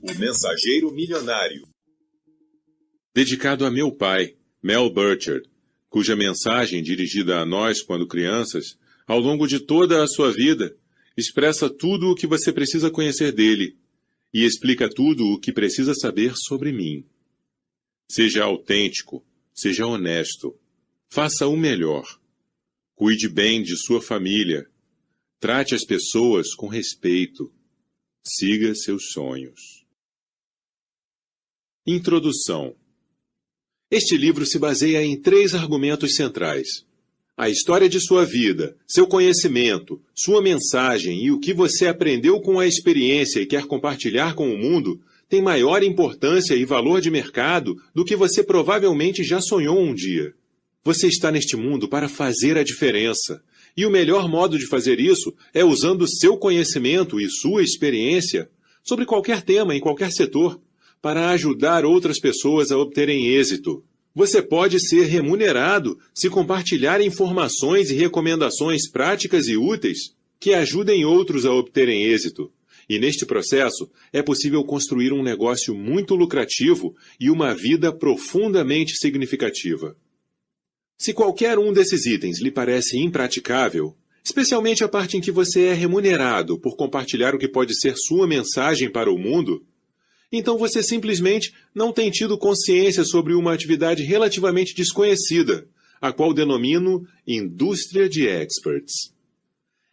O Mensageiro Milionário. Dedicado a meu pai, Mel Burchard, cuja mensagem dirigida a nós quando crianças, ao longo de toda a sua vida, expressa tudo o que você precisa conhecer dele e explica tudo o que precisa saber sobre mim. Seja autêntico, seja honesto, faça o melhor. Cuide bem de sua família. Trate as pessoas com respeito. Siga seus sonhos. Introdução. Este livro se baseia em 3 argumentos centrais. A história de sua vida, seu conhecimento, sua mensagem e o que você aprendeu com a experiência e quer compartilhar com o mundo tem maior importância e valor de mercado do que você provavelmente já sonhou um dia. Você está neste mundo para fazer a diferença. E o melhor modo de fazer isso é usando seu conhecimento e sua experiência sobre qualquer tema em qualquer setor para ajudar outras pessoas a obterem êxito. Você pode ser remunerado se compartilhar informações e recomendações práticas e úteis que ajudem outros a obterem êxito. E neste processo é possível construir um negócio muito lucrativo e uma vida profundamente significativa. Se qualquer um desses itens lhe parece impraticável, especialmente a parte em que você é remunerado por compartilhar o que pode ser sua mensagem para o mundo, então você simplesmente não tem tido consciência sobre uma atividade relativamente desconhecida, a qual denomino indústria de experts.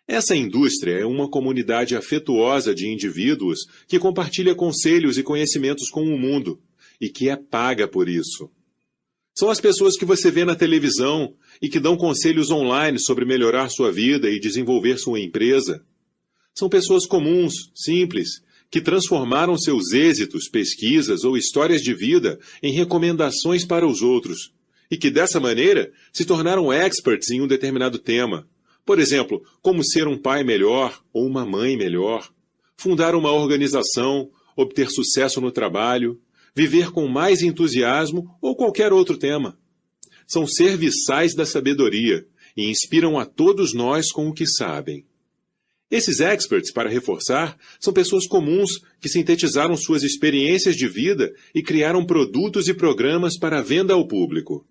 Essa indústria é uma comunidade afetuosa de indivíduos que compartilha conselhos e conhecimentos com o mundo e que é paga por isso. São as pessoas que você vê na televisão e que dão conselhos online sobre melhorar sua vida e desenvolver sua empresa. São pessoas comuns, simples, que transformaram seus êxitos, pesquisas ou histórias de vida em recomendações para os outros e que, dessa maneira, se tornaram experts em um determinado tema. Por exemplo, como ser um pai melhor ou uma mãe melhor, fundar uma organização, obter sucesso no trabalho, viver com mais entusiasmo ou qualquer outro tema. São serviçais da sabedoria e inspiram a todos nós com o que sabem. Esses experts, para reforçar, são pessoas comuns que sintetizaram suas experiências de vida e criaram produtos e programas para venda ao público.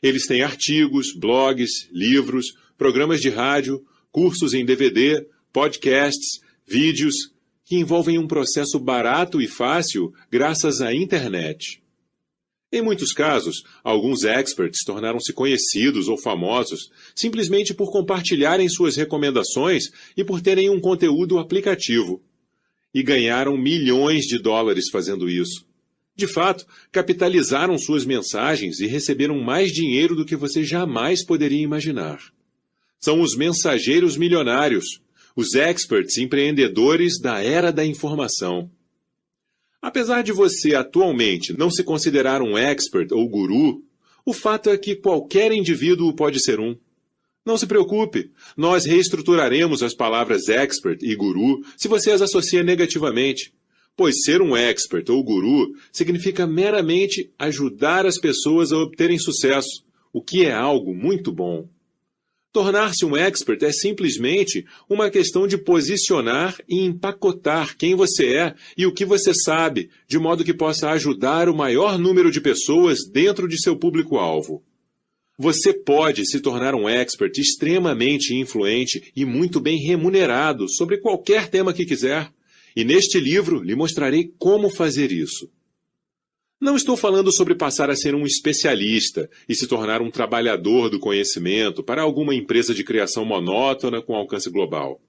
Eles têm artigos, blogs, livros, programas de rádio, cursos em DVD, podcasts, vídeos, que envolvem um processo barato e fácil graças à internet. Em muitos casos, alguns experts tornaram-se conhecidos ou famosos simplesmente por compartilharem suas recomendações e por terem um conteúdo aplicativo. E ganharam milhões de dólares fazendo isso. De fato, capitalizaram suas mensagens e receberam mais dinheiro do que você jamais poderia imaginar. São os mensageiros milionários, os experts empreendedores da era da informação. Apesar de você atualmente não se considerar um expert ou guru, o fato é que qualquer indivíduo pode ser um. Não se preocupe, nós reestruturaremos as palavras expert e guru se você as associa negativamente, pois ser um expert ou guru significa meramente ajudar as pessoas a obterem sucesso, o que é algo muito bom. Tornar-se um expert é simplesmente uma questão de posicionar e empacotar quem você é e o que você sabe, de modo que possa ajudar o maior número de pessoas dentro de seu público-alvo. Você pode se tornar um expert extremamente influente e muito bem remunerado sobre qualquer tema que quiser, e neste livro lhe mostrarei como fazer isso. Não estou falando sobre passar a ser um especialista e se tornar um trabalhador do conhecimento para alguma empresa de criação monótona com alcance global.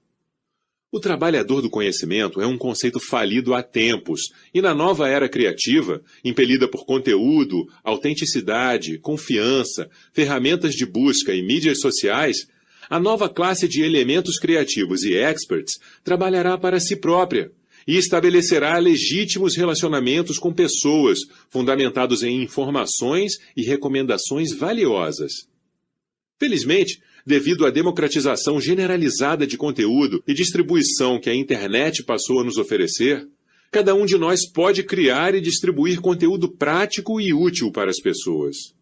O trabalhador do conhecimento é um conceito falido há tempos e na nova era criativa, impelida por conteúdo, autenticidade, confiança, ferramentas de busca e mídias sociais, a nova classe de elementos criativos e experts trabalhará para si própria e estabelecerá legítimos relacionamentos com pessoas, fundamentados em informações e recomendações valiosas. Felizmente, devido à democratização generalizada de conteúdo e distribuição que a internet passou a nos oferecer, cada um de nós pode criar e distribuir conteúdo prático e útil para as pessoas.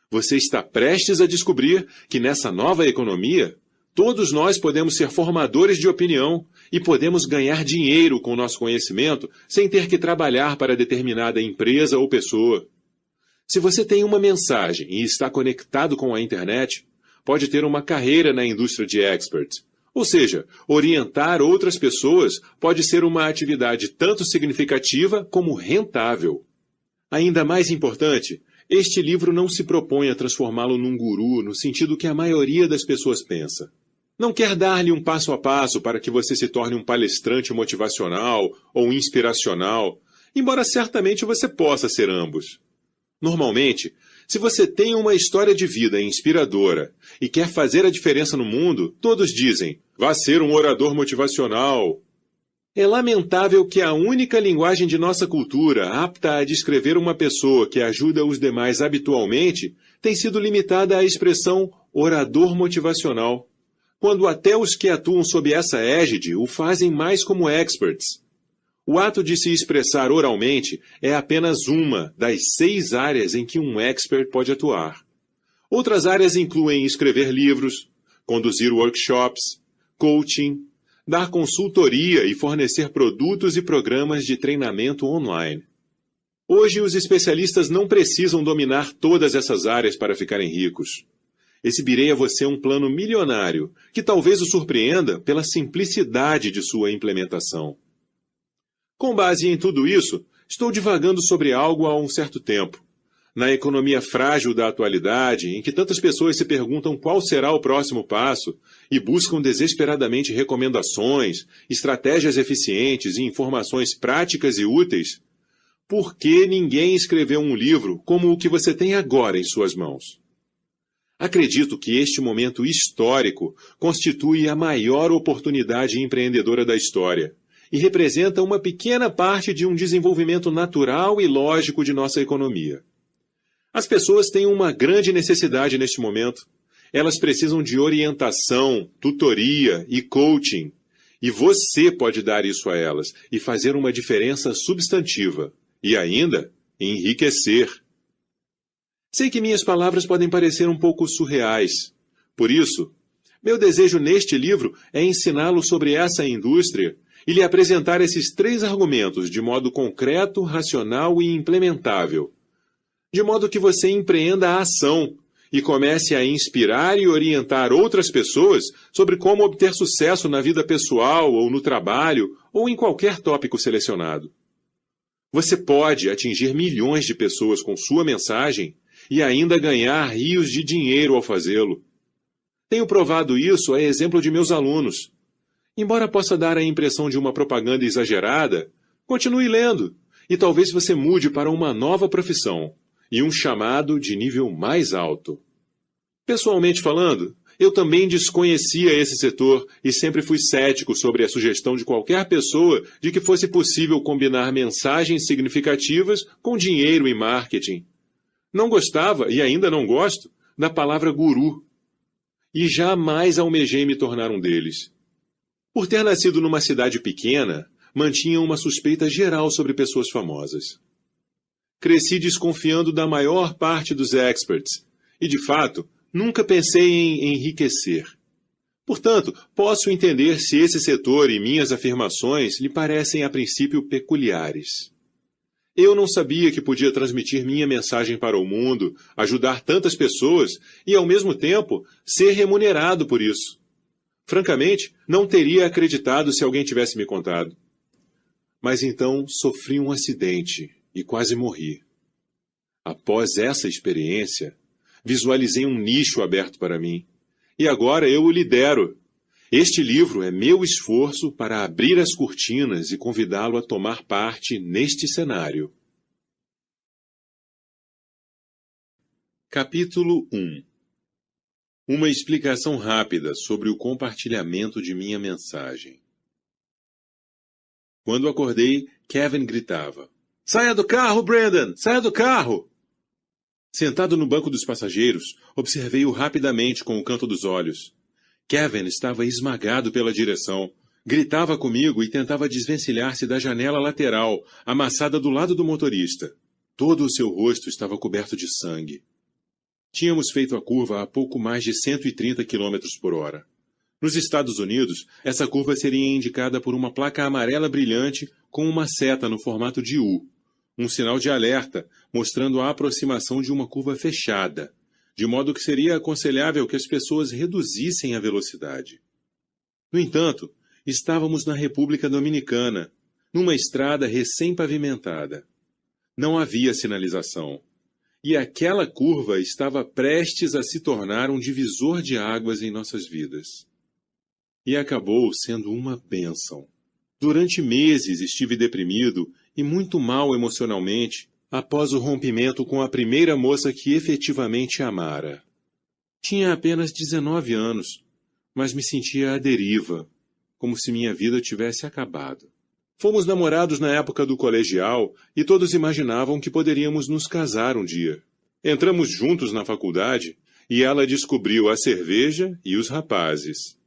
Você está prestes a descobrir que nessa nova economia, Todos nós podemos ser formadores de opinião e podemos ganhar dinheiro com nosso conhecimento sem ter que trabalhar para determinada empresa ou pessoa. Se você tem uma mensagem e está conectado com a internet, pode ter uma carreira na indústria de expert. Ou seja, orientar outras pessoas pode ser uma atividade tanto significativa como rentável. Ainda mais importante, este livro não se propõe a transformá-lo num guru no sentido que a maioria das pessoas pensa. Não quer dar-lhe um passo a passo para que você se torne um palestrante motivacional ou inspiracional, embora certamente você possa ser ambos. Normalmente, se você tem uma história de vida inspiradora e quer fazer a diferença no mundo, todos dizem, vá ser um orador motivacional. É lamentável que a única linguagem de nossa cultura apta a descrever uma pessoa que ajuda os demais habitualmente tem sido limitada à expressão orador motivacional, quando até os que atuam sob essa égide o fazem mais como experts. O ato de se expressar oralmente é apenas uma das 6 áreas em que um expert pode atuar. Outras áreas incluem escrever livros, conduzir workshops, coaching, dar consultoria e fornecer produtos e programas de treinamento online. Hoje, os especialistas não precisam dominar todas essas áreas para ficarem ricos. Exibirei a você um plano milionário, que talvez o surpreenda pela simplicidade de sua implementação. Com base em tudo isso, estou divagando sobre algo há um certo tempo. Na economia frágil da atualidade, em que tantas pessoas se perguntam qual será o próximo passo e buscam desesperadamente recomendações, estratégias eficientes e informações práticas e úteis, por que ninguém escreveu um livro como o que você tem agora em suas mãos? Acredito que este momento histórico constitui a maior oportunidade empreendedora da história e representa uma pequena parte de um desenvolvimento natural e lógico de nossa economia. As pessoas têm uma grande necessidade neste momento. Elas precisam de orientação, tutoria e coaching. E você pode dar isso a elas e fazer uma diferença substantiva. E ainda, enriquecer. Sei que minhas palavras podem parecer um pouco surreais. Por isso, meu desejo neste livro é ensiná-lo sobre essa indústria e lhe apresentar esses 3 argumentos de modo concreto, racional e implementável. De modo que você empreenda a ação e comece a inspirar e orientar outras pessoas sobre como obter sucesso na vida pessoal ou no trabalho ou em qualquer tópico selecionado. Você pode atingir milhões de pessoas com sua mensagem e ainda ganhar rios de dinheiro ao fazê-lo. Tenho provado isso a exemplo de meus alunos. Embora possa dar a impressão de uma propaganda exagerada, continue lendo e talvez você mude para uma nova profissão e um chamado de nível mais alto. Pessoalmente falando, eu também desconhecia esse setor e sempre fui cético sobre a sugestão de qualquer pessoa de que fosse possível combinar mensagens significativas com dinheiro e marketing. Não gostava, e ainda não gosto, da palavra guru. E jamais almejei me tornar um deles. Por ter nascido numa cidade pequena, mantinha uma suspeita geral sobre pessoas famosas. Cresci desconfiando da maior parte dos experts, e de fato, nunca pensei em enriquecer. Portanto, posso entender se esse setor e minhas afirmações lhe parecem a princípio peculiares. Eu não sabia que podia transmitir minha mensagem para o mundo, ajudar tantas pessoas e, ao mesmo tempo, ser remunerado por isso. Francamente, não teria acreditado se alguém tivesse me contado. Mas então sofri um acidente e quase morri. Após essa experiência, visualizei um nicho aberto para mim. E agora eu o lidero. Este livro é meu esforço para abrir as cortinas e convidá-lo a tomar parte neste cenário. Capítulo 1. Uma explicação rápida sobre o compartilhamento de minha mensagem. Quando acordei, Kevin gritava: "Saia do carro, Brandon! Saia do carro!" Sentado no banco dos passageiros, observei-o rapidamente com o canto dos olhos. Kevin estava esmagado pela direção. Gritava comigo e tentava desvencilhar-se da janela lateral, amassada do lado do motorista. Todo o seu rosto estava coberto de sangue. Tínhamos feito a curva a pouco mais de 130 km por hora. Nos Estados Unidos, essa curva seria indicada por uma placa amarela brilhante com uma seta no formato de U, um sinal de alerta mostrando a aproximação de uma curva fechada, de modo que seria aconselhável que as pessoas reduzissem a velocidade. No entanto, estávamos na República Dominicana, numa estrada recém-pavimentada. Não havia sinalização, e aquela curva estava prestes a se tornar um divisor de águas em nossas vidas. E acabou sendo uma bênção. Durante meses estive deprimido e muito mal emocionalmente após o rompimento com a primeira moça que efetivamente amara. Tinha apenas 19 anos, mas me sentia à deriva, como se minha vida tivesse acabado. Fomos namorados na época do colegial e todos imaginavam que poderíamos nos casar um dia. Entramos juntos na faculdade e ela descobriu a cerveja e os rapazes.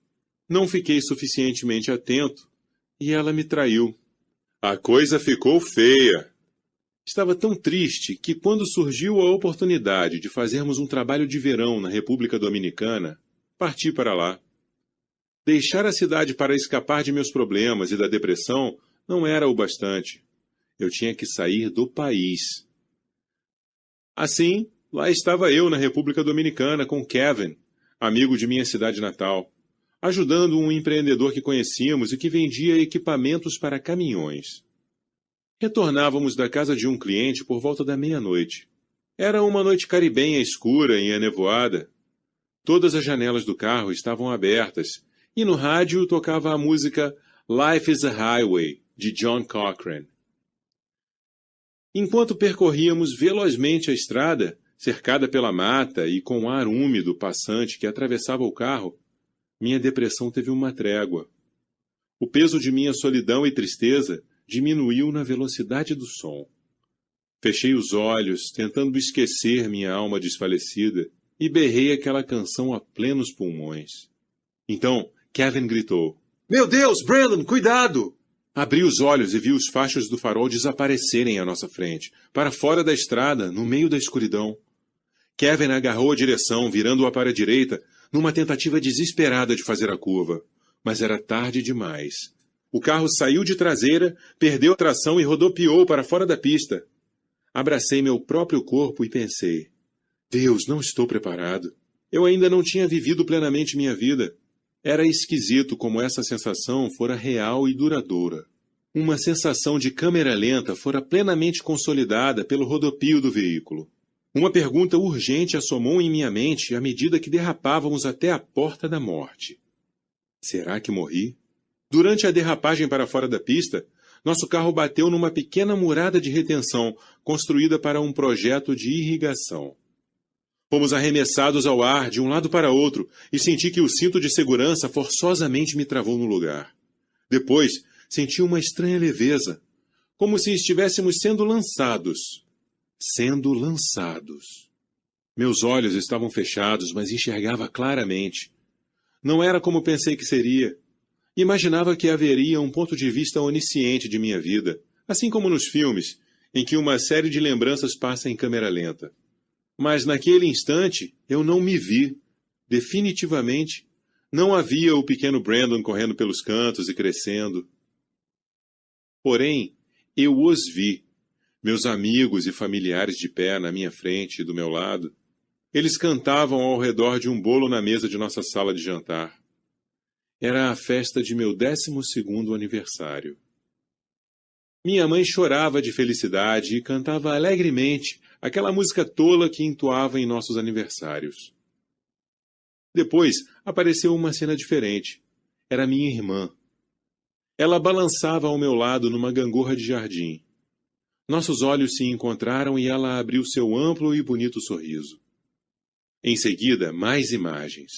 Não fiquei suficientemente atento e ela me traiu. A coisa ficou feia. Estava tão triste que, quando surgiu a oportunidade de fazermos um trabalho de verão na República Dominicana, parti para lá. Deixar a cidade para escapar de meus problemas e da depressão não era o bastante. Eu tinha que sair do país. Assim, lá estava eu na República Dominicana com Kevin, amigo de minha cidade natal, ajudando um empreendedor que conhecíamos e que vendia equipamentos para caminhões. Retornávamos da casa de um cliente por volta da meia-noite. Era uma noite caribenha escura e enevoada. Todas as janelas do carro estavam abertas e no rádio tocava a música Life is a Highway, de John Cochrane. Enquanto percorríamos velozmente a estrada, cercada pela mata e com o ar úmido passante que atravessava o carro, minha depressão teve uma trégua. O peso de minha solidão e tristeza diminuiu na velocidade do som. Fechei os olhos, tentando esquecer minha alma desfalecida, e berrei aquela canção a plenos pulmões. Então, Kevin gritou: "Meu Deus, Brandon, cuidado!" Abri os olhos e vi os fachos do farol desaparecerem à nossa frente, para fora da estrada, no meio da escuridão. Kevin agarrou a direção, virando-a para a direita, numa tentativa desesperada de fazer a curva. Mas era tarde demais. O carro saiu de traseira, perdeu a tração e rodopiou para fora da pista. Abracei meu próprio corpo e pensei: Deus, não estou preparado. Eu ainda não tinha vivido plenamente minha vida. Era esquisito como essa sensação fora real e duradoura. Uma sensação de câmera lenta fora plenamente consolidada pelo rodopio do veículo. Uma pergunta urgente assomou em minha mente à medida que derrapávamos até a porta da morte. Será que morri? Durante a derrapagem para fora da pista, nosso carro bateu numa pequena murada de retenção construída para um projeto de irrigação. Fomos arremessados ao ar de um lado para outro e senti que o cinto de segurança forçosamente me travou no lugar. Depois, senti uma estranha leveza, como se estivéssemos sendo lançados. Meus olhos estavam fechados, mas enxergava claramente. Não era como pensei que seria. Imaginava que haveria um ponto de vista onisciente de minha vida, assim como nos filmes, em que uma série de lembranças passa em câmera lenta. Mas naquele instante eu não me vi. Definitivamente, não havia o pequeno Brandon correndo pelos cantos e crescendo. Porém, eu os vi, meus amigos e familiares de pé na minha frente e do meu lado. Eles cantavam ao redor de um bolo na mesa de nossa sala de jantar. Era a festa de meu 12º aniversário. Minha mãe chorava de felicidade e cantava alegremente aquela música tola que entoava em nossos aniversários. Depois apareceu uma cena diferente. Era minha irmã. Ela balançava ao meu lado numa gangorra de jardim. Nossos olhos se encontraram e ela abriu seu amplo e bonito sorriso. Em seguida, mais imagens.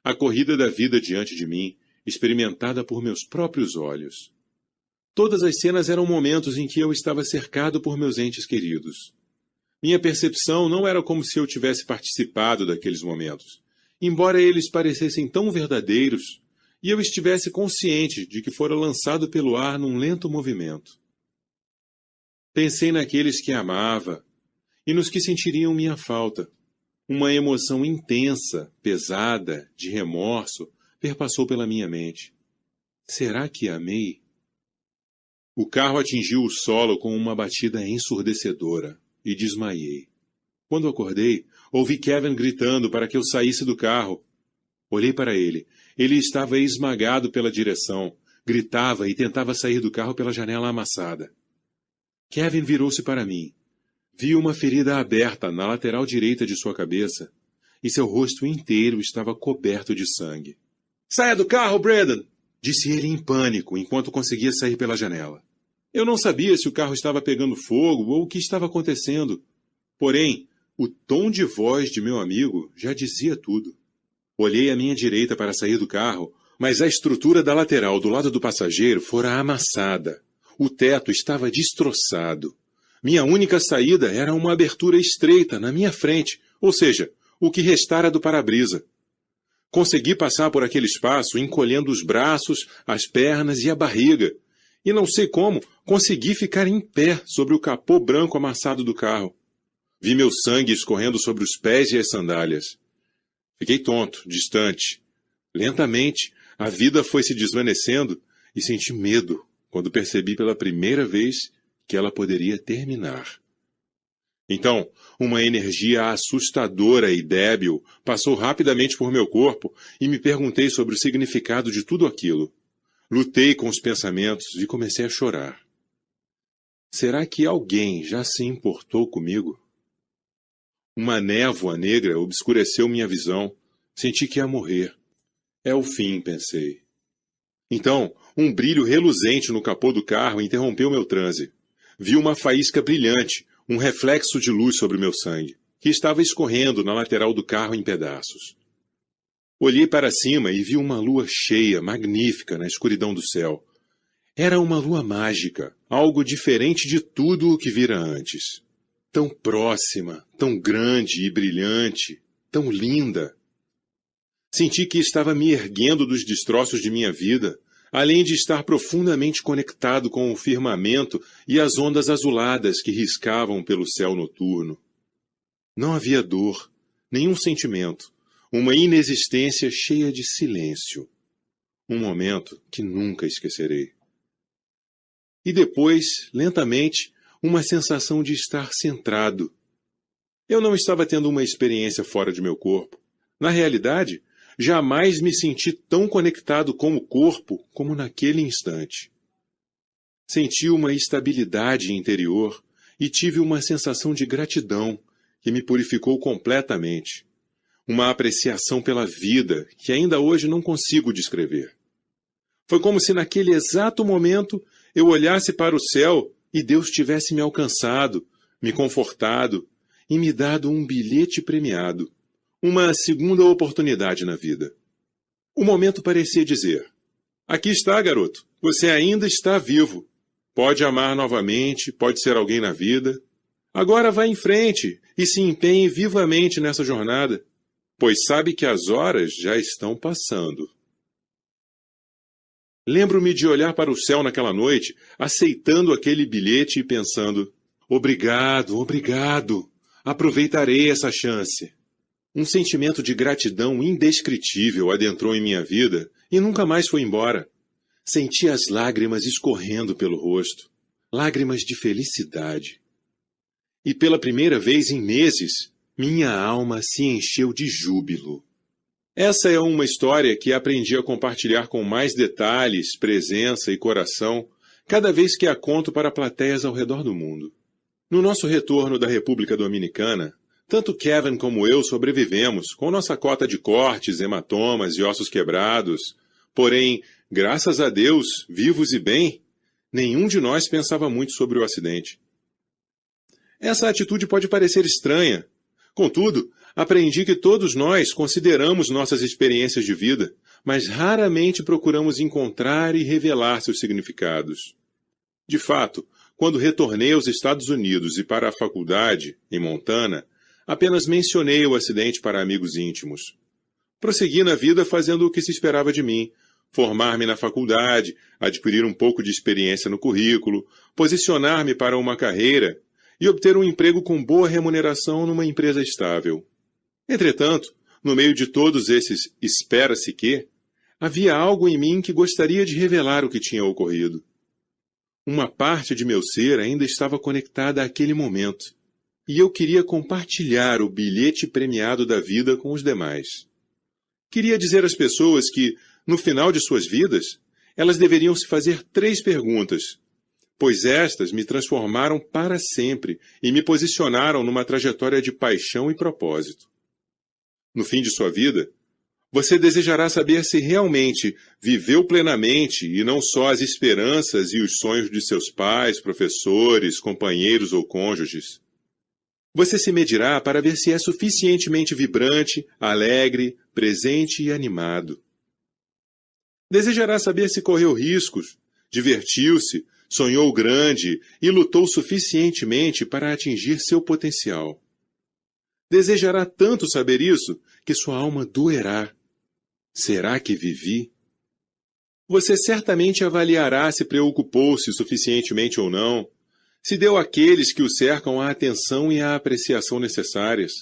A corrida da vida diante de mim, experimentada por meus próprios olhos. Todas as cenas eram momentos em que eu estava cercado por meus entes queridos. Minha percepção não era como se eu tivesse participado daqueles momentos, embora eles parecessem tão verdadeiros, e eu estivesse consciente de que fora lançado pelo ar num lento movimento. Pensei naqueles que amava, e nos que sentiriam minha falta. Uma emoção intensa, pesada, de remorso, perpassou pela minha mente. Será que amei? O carro atingiu o solo com uma batida ensurdecedora e desmaiei. Quando acordei, ouvi Kevin gritando para que eu saísse do carro. Olhei para ele. Ele estava esmagado pela direção, gritava e tentava sair do carro pela janela amassada. Kevin virou-se para mim. Vi uma ferida aberta na lateral direita de sua cabeça e seu rosto inteiro estava coberto de sangue. Saia do carro, Brandon! Disse ele em pânico enquanto conseguia sair pela janela. Eu não sabia se o carro estava pegando fogo ou o que estava acontecendo. Porém, o tom de voz de meu amigo já dizia tudo. Olhei à minha direita para sair do carro, mas a estrutura da lateral do lado do passageiro fora amassada. O teto estava destroçado. Minha única saída era uma abertura estreita na minha frente, ou seja, o que restara do para-brisa. Consegui passar por aquele espaço encolhendo os braços, as pernas e a barriga, e não sei como consegui ficar em pé sobre o capô branco amassado do carro. Vi meu sangue escorrendo sobre os pés e as sandálias. Fiquei tonto, distante. Lentamente, a vida foi se desvanecendo e senti medo quando percebi pela primeira vez que ela poderia terminar. Então, uma energia assustadora e débil passou rapidamente por meu corpo e me perguntei sobre o significado de tudo aquilo. Lutei com os pensamentos e comecei a chorar. Será que alguém já se importou comigo? Uma névoa negra obscureceu minha visão. Senti que ia morrer. É o fim, pensei. Então, um brilho reluzente no capô do carro interrompeu meu transe. Vi uma faísca brilhante, um reflexo de luz sobre meu sangue, que estava escorrendo na lateral do carro em pedaços. Olhei para cima e vi uma lua cheia, magnífica, na escuridão do céu. Era uma lua mágica, algo diferente de tudo o que vira antes. Tão próxima, tão grande e brilhante, tão linda. Senti que estava me erguendo dos destroços de minha vida, além de estar profundamente conectado com o firmamento e as ondas azuladas que riscavam pelo céu noturno. Não havia dor, nenhum sentimento, uma inexistência cheia de silêncio. Um momento que nunca esquecerei. E depois, lentamente, uma sensação de estar centrado. Eu não estava tendo uma experiência fora de meu corpo. Na realidade, jamais me senti tão conectado com o corpo como naquele instante. Senti uma estabilidade interior e tive uma sensação de gratidão que me purificou completamente. Uma apreciação pela vida que ainda hoje não consigo descrever. Foi como se naquele exato momento eu olhasse para o céu e Deus tivesse me alcançado, me confortado e me dado um bilhete premiado. Uma segunda oportunidade na vida. O momento parecia dizer: aqui está, garoto. Você ainda está vivo. Pode amar novamente, pode ser alguém na vida. Agora vá em frente e se empenhe vivamente nessa jornada, pois sabe que as horas já estão passando. Lembro-me de olhar para o céu naquela noite, aceitando aquele bilhete e pensando: obrigado, obrigado. Aproveitarei essa chance. Um sentimento de gratidão indescritível adentrou em minha vida e nunca mais foi embora. Senti as lágrimas escorrendo pelo rosto, lágrimas de felicidade. E pela primeira vez em meses, minha alma se encheu de júbilo. Essa é uma história que aprendi a compartilhar com mais detalhes, presença e coração, cada vez que a conto para plateias ao redor do mundo. No nosso retorno da República Dominicana, tanto Kevin como eu sobrevivemos, com nossa cota de cortes, hematomas e ossos quebrados. Porém, graças a Deus, vivos e bem, nenhum de nós pensava muito sobre o acidente. Essa atitude pode parecer estranha. Contudo, aprendi que todos nós consideramos nossas experiências de vida, mas raramente procuramos encontrar e revelar seus significados. De fato, quando retornei aos Estados Unidos e para a faculdade, em Montana, apenas mencionei o acidente para amigos íntimos. Prossegui na vida fazendo o que se esperava de mim, formar-me na faculdade, adquirir um pouco de experiência no currículo, posicionar-me para uma carreira e obter um emprego com boa remuneração numa empresa estável. Entretanto, no meio de todos esses espera-se que, Havia algo em mim que gostaria de revelar o que tinha ocorrido. Uma parte de meu ser ainda estava conectada àquele momento, e eu queria compartilhar o bilhete premiado da vida com os demais. Queria dizer às pessoas que, no final de suas vidas, elas deveriam se fazer 3 perguntas, pois estas me transformaram para sempre e me posicionaram numa trajetória de paixão e propósito. No fim de sua vida, você desejará saber se realmente viveu plenamente e não só as esperanças e os sonhos de seus pais, professores, companheiros ou cônjuges. Você se medirá para ver se é suficientemente vibrante, alegre, presente e animado. Desejará saber se correu riscos, divertiu-se, sonhou grande e lutou suficientemente para atingir seu potencial. Desejará tanto saber isso que sua alma doerá. Será que vivi? Você certamente avaliará se preocupou-se suficientemente ou não, se deu àqueles que o cercam a atenção e a apreciação necessárias.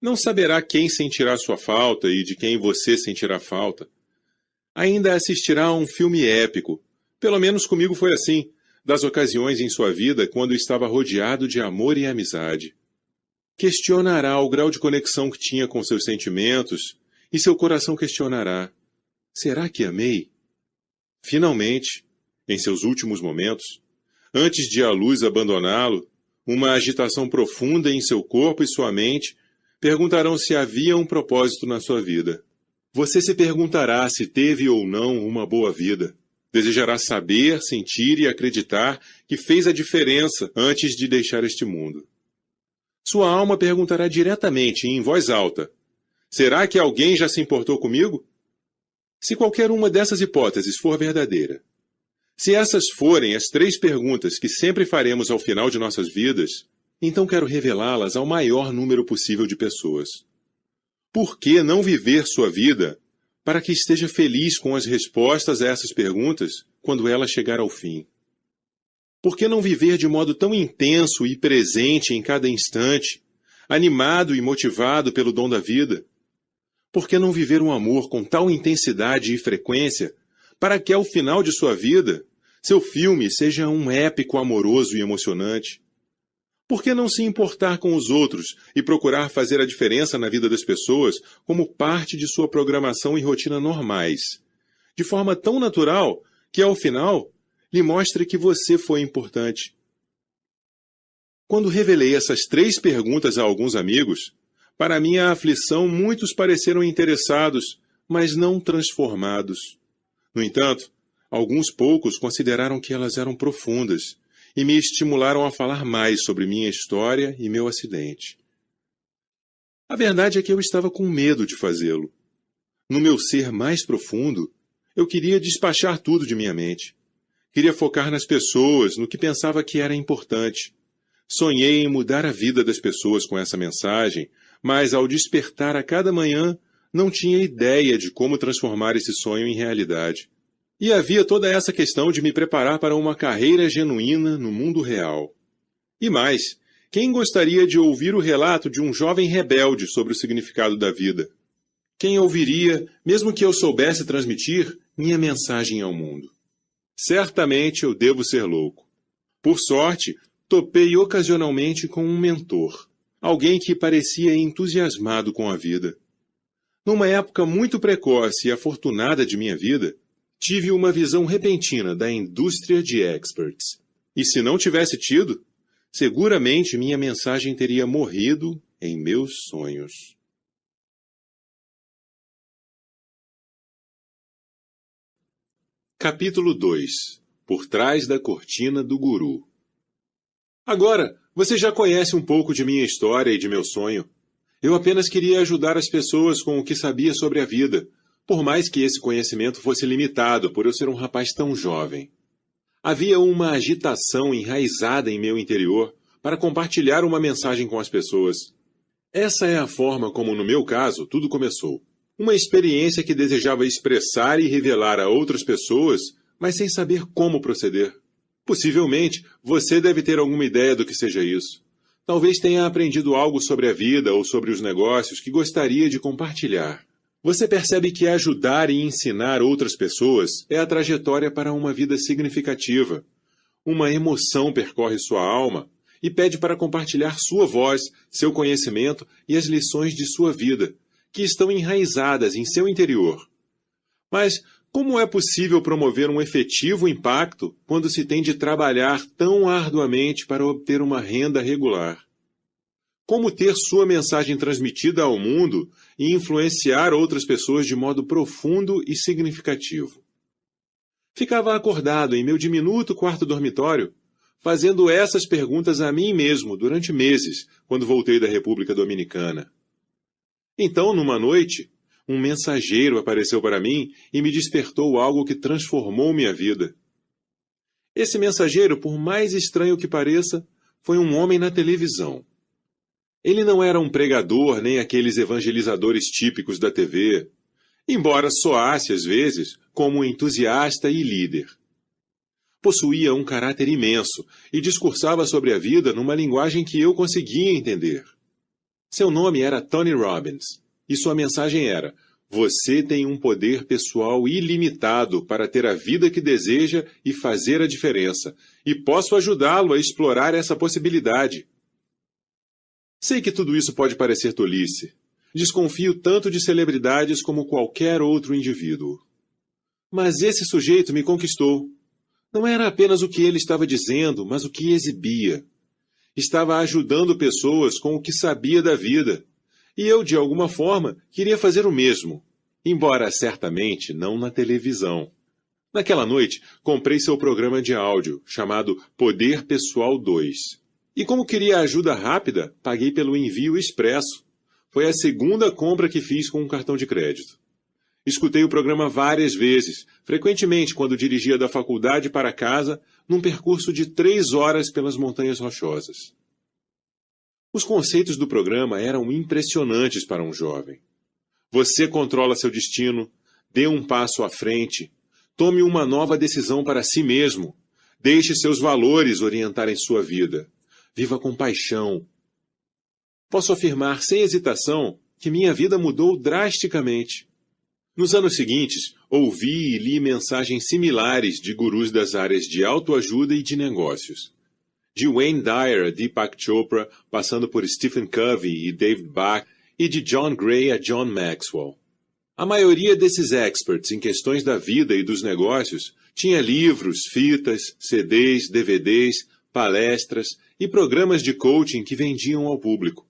Não saberá quem sentirá sua falta e de quem você sentirá falta. Ainda assistirá a um filme épico, pelo menos comigo foi assim, das ocasiões em sua vida quando estava rodeado de amor e amizade. Questionará o grau de conexão que tinha com seus sentimentos, e seu coração questionará: será que amei? Finalmente, em seus últimos momentos, antes de a luz abandoná-lo, uma agitação profunda em seu corpo e sua mente perguntarão se havia um propósito na sua vida. Você se perguntará se teve ou não uma boa vida. Desejará saber, sentir e acreditar que fez a diferença antes de deixar este mundo. Sua alma perguntará diretamente, em voz alta: será que alguém já se importou comigo? Se qualquer uma dessas hipóteses for verdadeira, se essas forem as 3 perguntas que sempre faremos ao final de nossas vidas, então quero revelá-las ao maior número possível de pessoas. Por que não viver sua vida para que esteja feliz com as respostas a essas perguntas quando ela chegar ao fim? Por que não viver de modo tão intenso e presente em cada instante, animado e motivado pelo dom da vida? Por que não viver um amor com tal intensidade e frequência para que, ao final de sua vida, seu filme seja um épico amoroso e emocionante? Por que não se importar com os outros e procurar fazer a diferença na vida das pessoas como parte de sua programação e rotina normais, de forma tão natural que, ao final, lhe mostre que você foi importante? Quando revelei essas 3 perguntas a alguns amigos, para minha aflição muitos pareceram interessados, mas não transformados. No entanto, alguns poucos consideraram que elas eram profundas e me estimularam a falar mais sobre minha história e meu acidente. A verdade é que eu estava com medo de fazê-lo. No meu ser mais profundo, eu queria despachar tudo de minha mente. Queria focar nas pessoas, no que pensava que era importante. Sonhei em mudar a vida das pessoas com essa mensagem, mas ao despertar a cada manhã, não tinha ideia de como transformar esse sonho em realidade. E havia toda essa questão de me preparar para uma carreira genuína no mundo real. E mais, quem gostaria de ouvir o relato de um jovem rebelde sobre o significado da vida? Quem ouviria, mesmo que eu soubesse transmitir, minha mensagem ao mundo? Certamente eu devo ser louco. Por sorte, topei ocasionalmente com um mentor, alguém que parecia entusiasmado com a vida. Numa época muito precoce e afortunada de minha vida, tive uma visão repentina da indústria de experts. E se não tivesse tido, seguramente minha mensagem teria morrido em meus sonhos. Capítulo 2. Por trás da cortina do guru. Agora, você já conhece um pouco de minha história e de meu sonho. Eu apenas queria ajudar as pessoas com o que sabia sobre a vida, por mais que esse conhecimento fosse limitado por eu ser um rapaz tão jovem. Havia uma agitação enraizada em meu interior para compartilhar uma mensagem com as pessoas. Essa é a forma como, no meu caso, tudo começou. Uma experiência que desejava expressar e revelar a outras pessoas, mas sem saber como proceder. Possivelmente, você deve ter alguma ideia do que seja isso. Talvez tenha aprendido algo sobre a vida ou sobre os negócios que gostaria de compartilhar. Você percebe que ajudar e ensinar outras pessoas é a trajetória para uma vida significativa. Uma emoção percorre sua alma e pede para compartilhar sua voz, seu conhecimento e as lições de sua vida, que estão enraizadas em seu interior. Mas como é possível promover um efetivo impacto quando se tem de trabalhar tão arduamente para obter uma renda regular? Como ter sua mensagem transmitida ao mundo e influenciar outras pessoas de modo profundo e significativo? Ficava acordado em meu diminuto quarto dormitório, fazendo essas perguntas a mim mesmo durante meses, quando voltei da República Dominicana. Então, numa noite, um mensageiro apareceu para mim e me despertou algo que transformou minha vida. Esse mensageiro, por mais estranho que pareça, foi um homem na televisão. Ele não era um pregador nem aqueles evangelizadores típicos da TV, embora soasse às vezes como um entusiasta e líder. Possuía um caráter imenso e discursava sobre a vida numa linguagem que eu conseguia entender. Seu nome era Tony Robbins, e sua mensagem era: você tem um poder pessoal ilimitado para ter a vida que deseja e fazer a diferença, e posso ajudá-lo a explorar essa possibilidade. Sei que tudo isso pode parecer tolice. Desconfio tanto de celebridades como qualquer outro indivíduo. Mas esse sujeito me conquistou. Não era apenas o que ele estava dizendo, mas o que exibia. Estava ajudando pessoas com o que sabia da vida. E eu, de alguma forma, queria fazer o mesmo. Embora, certamente, não na televisão. Naquela noite, comprei seu programa de áudio, chamado Poder Pessoal 2. E como queria ajuda rápida, paguei pelo envio expresso. Foi a segunda compra que fiz com um cartão de crédito. Escutei o programa várias vezes, frequentemente quando dirigia da faculdade para casa, num percurso de 3 horas pelas Montanhas Rochosas. Os conceitos do programa eram impressionantes para um jovem. Você controla seu destino, dê um passo à frente, tome uma nova decisão para si mesmo, deixe seus valores orientarem sua vida. Viva com paixão. Posso afirmar sem hesitação que minha vida mudou drasticamente. Nos anos seguintes, ouvi e li mensagens similares de gurus das áreas de autoajuda e de negócios. De Wayne Dyer a Deepak Chopra, passando por Stephen Covey e David Bach, e de John Gray a John Maxwell. A maioria desses experts em questões da vida e dos negócios tinha livros, fitas, CDs, DVDs, palestras e programas de coaching que vendiam ao público.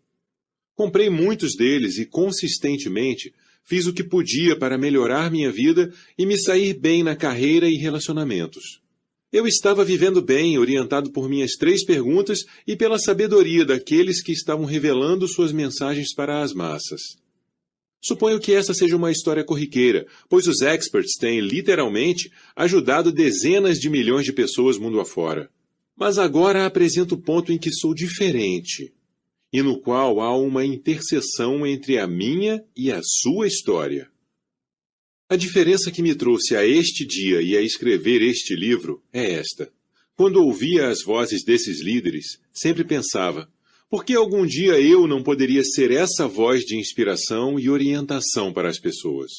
Comprei muitos deles e, consistentemente, fiz o que podia para melhorar minha vida e me sair bem na carreira e relacionamentos. Eu estava vivendo bem, orientado por minhas 3 perguntas e pela sabedoria daqueles que estavam revelando suas mensagens para as massas. Suponho que essa seja uma história corriqueira, pois os experts têm, literalmente, ajudado dezenas de milhões de pessoas mundo afora. Mas agora apresento o ponto em que sou diferente, e no qual há uma interseção entre a minha e a sua história. A diferença que me trouxe a este dia e a escrever este livro é esta. Quando ouvia as vozes desses líderes, sempre pensava: por que algum dia eu não poderia ser essa voz de inspiração e orientação para as pessoas?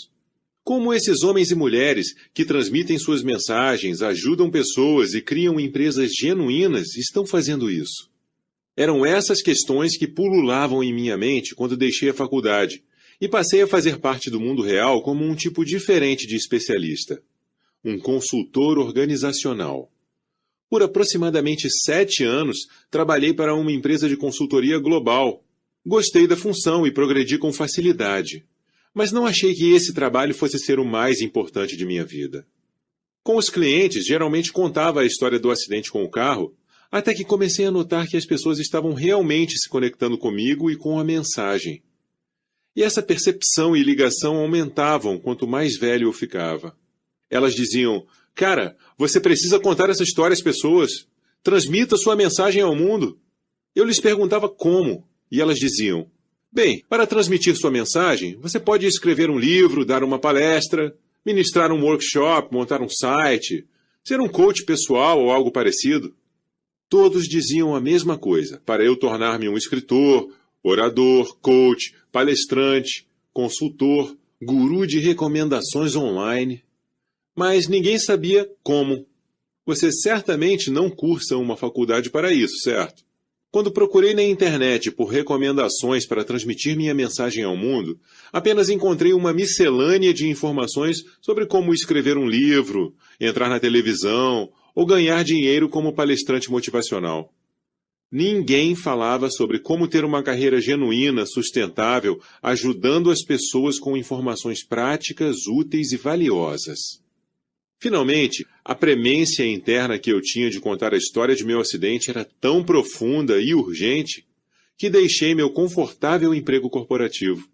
Como esses homens e mulheres que transmitem suas mensagens, ajudam pessoas e criam empresas genuínas estão fazendo isso? Eram essas questões que pululavam em minha mente quando deixei a faculdade e passei a fazer parte do mundo real como um tipo diferente de especialista, um consultor organizacional. Por aproximadamente 7 anos, trabalhei para uma empresa de consultoria global. Gostei da função e progredi com facilidade. Mas não achei que esse trabalho fosse ser o mais importante de minha vida. Com os clientes, geralmente contava a história do acidente com o carro, até que comecei a notar que as pessoas estavam realmente se conectando comigo e com a mensagem. E essa percepção e ligação aumentavam quanto mais velho eu ficava. Elas diziam: cara, você precisa contar essa história às pessoas. Transmita sua mensagem ao mundo. Eu lhes perguntava como, e elas diziam: bem, para transmitir sua mensagem, você pode escrever um livro, dar uma palestra, ministrar um workshop, montar um site, ser um coach pessoal ou algo parecido. Todos diziam a mesma coisa, para eu tornar-me um escritor, orador, coach, palestrante, consultor guru de recomendações online, mas ninguém sabia como. Você certamente não cursa uma faculdade para isso, certo? Quando procurei na internet por recomendações para transmitir minha mensagem ao mundo, apenas encontrei uma miscelânea de informações sobre como escrever um livro, entrar na televisão ou ganhar dinheiro como palestrante motivacional. Ninguém falava sobre como ter uma carreira genuína, sustentável, ajudando as pessoas com informações práticas, úteis e valiosas. Finalmente, a premência interna que eu tinha de contar a história de meu acidente era tão profunda e urgente que deixei meu confortável emprego corporativo.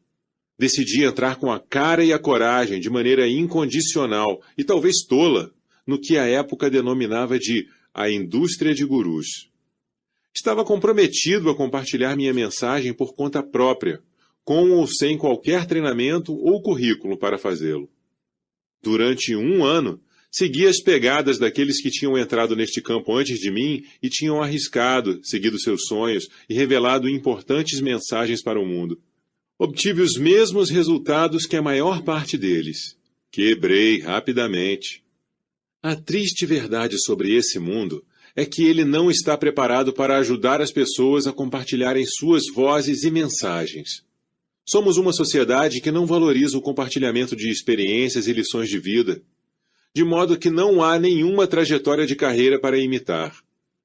Decidi entrar com a cara e a coragem, de maneira incondicional e talvez tola, no que a época denominava de a indústria de gurus. Estava comprometido a compartilhar minha mensagem por conta própria, com ou sem qualquer treinamento ou currículo para fazê-lo. Durante 1 ano, segui as pegadas daqueles que tinham entrado neste campo antes de mim e tinham arriscado, seguido seus sonhos e revelado importantes mensagens para o mundo. Obtive os mesmos resultados que a maior parte deles. Quebrei rapidamente. A triste verdade sobre esse mundo é que ele não está preparado para ajudar as pessoas a compartilharem suas vozes e mensagens. Somos uma sociedade que não valoriza o compartilhamento de experiências e lições de vida, de modo que não há nenhuma trajetória de carreira para imitar.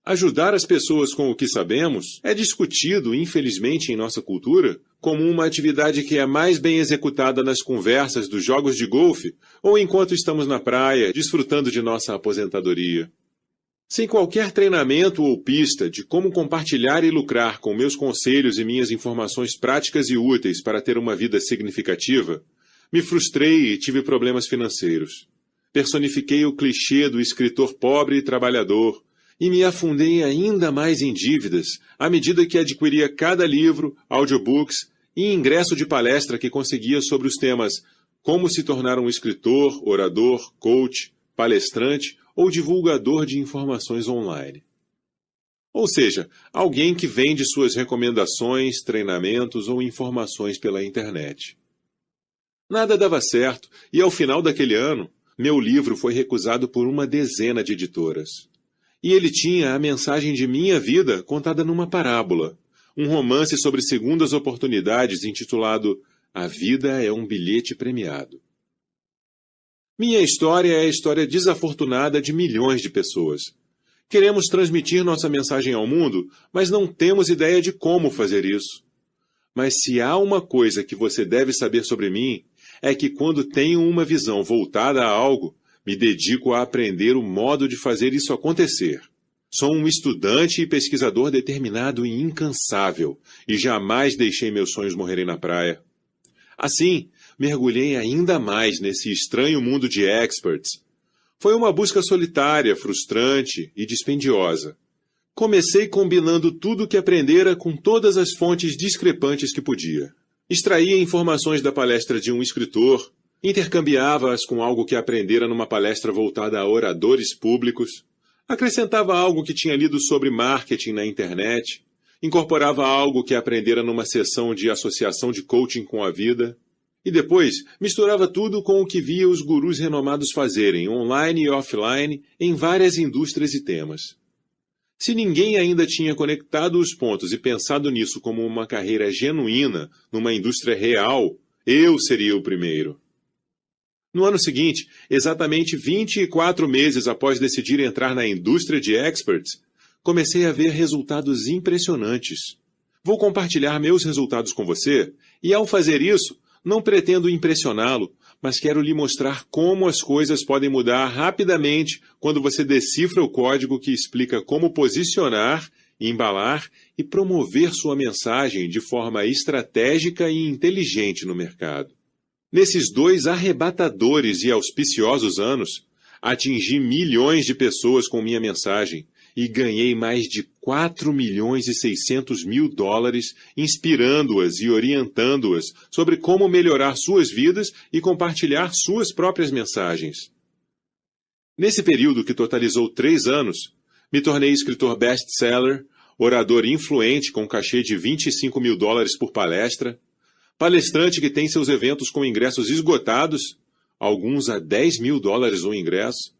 Ajudar as pessoas com o que sabemos é discutido, infelizmente, em nossa cultura, como uma atividade que é mais bem executada nas conversas dos jogos de golfe ou enquanto estamos na praia, desfrutando de nossa aposentadoria. Sem qualquer treinamento ou pista de como compartilhar e lucrar com meus conselhos e minhas informações práticas e úteis para ter uma vida significativa, me frustrei e tive problemas financeiros. Personifiquei o clichê do escritor pobre e trabalhador e me afundei ainda mais em dívidas à medida que adquiria cada livro, audiobooks e ingresso de palestra que conseguia sobre os temas como se tornar um escritor, orador, coach, palestrante ou divulgador de informações online. Ou seja, alguém que vende suas recomendações, treinamentos ou informações pela internet. Nada dava certo e ao final daquele ano, meu livro foi recusado por uma dezena de editoras. E ele tinha a mensagem de minha vida contada numa parábola, um romance sobre segundas oportunidades intitulado A Vida é um Bilhete Premiado. Minha história é a história desafortunada de milhões de pessoas. Queremos transmitir nossa mensagem ao mundo, mas não temos ideia de como fazer isso. Mas se há uma coisa que você deve saber sobre mim, é que quando tenho uma visão voltada a algo, me dedico a aprender o modo de fazer isso acontecer. Sou um estudante e pesquisador determinado e incansável, e jamais deixei meus sonhos morrerem na praia. Assim, mergulhei ainda mais nesse estranho mundo de experts. Foi uma busca solitária, frustrante e dispendiosa. Comecei combinando tudo o que aprendera com todas as fontes discrepantes que podia. Extraía informações da palestra de um escritor, intercambiava-as com algo que aprendera numa palestra voltada a oradores públicos, acrescentava algo que tinha lido sobre marketing na internet, incorporava algo que aprendera numa sessão de associação de coaching com a vida, e depois misturava tudo com o que via os gurus renomados fazerem, online e offline, em várias indústrias e temas. Se ninguém ainda tinha conectado os pontos e pensado nisso como uma carreira genuína, numa indústria real, eu seria o primeiro. No ano seguinte, exatamente 24 meses após decidir entrar na indústria de experts, comecei a ver resultados impressionantes. Vou compartilhar meus resultados com você, e ao fazer isso, não pretendo impressioná-lo, mas quero lhe mostrar como as coisas podem mudar rapidamente quando você decifra o código que explica como posicionar, embalar e promover sua mensagem de forma estratégica e inteligente no mercado. Nesses 2 arrebatadores e auspiciosos anos, atingi milhões de pessoas com minha mensagem e ganhei mais de 4 milhões e 600 mil dólares, inspirando-as e orientando-as sobre como melhorar suas vidas e compartilhar suas próprias mensagens. Nesse período que totalizou 3 anos, me tornei escritor best-seller, orador influente com cachê de 25 mil dólares por palestra, Palestrante que tem seus eventos com ingressos esgotados, alguns a $10.000 o ingresso.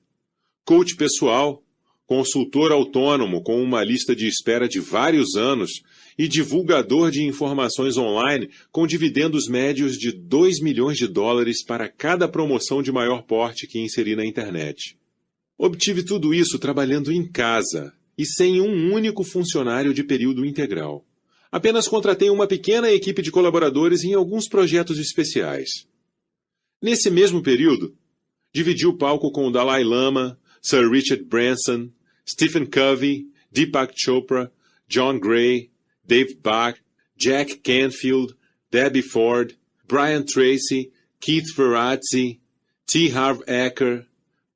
Coach pessoal, consultor autônomo com uma lista de espera de vários anos e divulgador de informações online com dividendos médios de $2 milhões para cada promoção de maior porte que inseri na internet. Obtive tudo isso trabalhando em casa e sem um único funcionário de período integral. Apenas contratei uma pequena equipe de colaboradores em alguns projetos especiais. Nesse mesmo período, dividi o palco com o Dalai Lama, Sir Richard Branson, Stephen Covey, Deepak Chopra, John Gray, Dave Bach, Jack Canfield, Debbie Ford, Brian Tracy, Keith Ferrazzi, T. Harv Eker,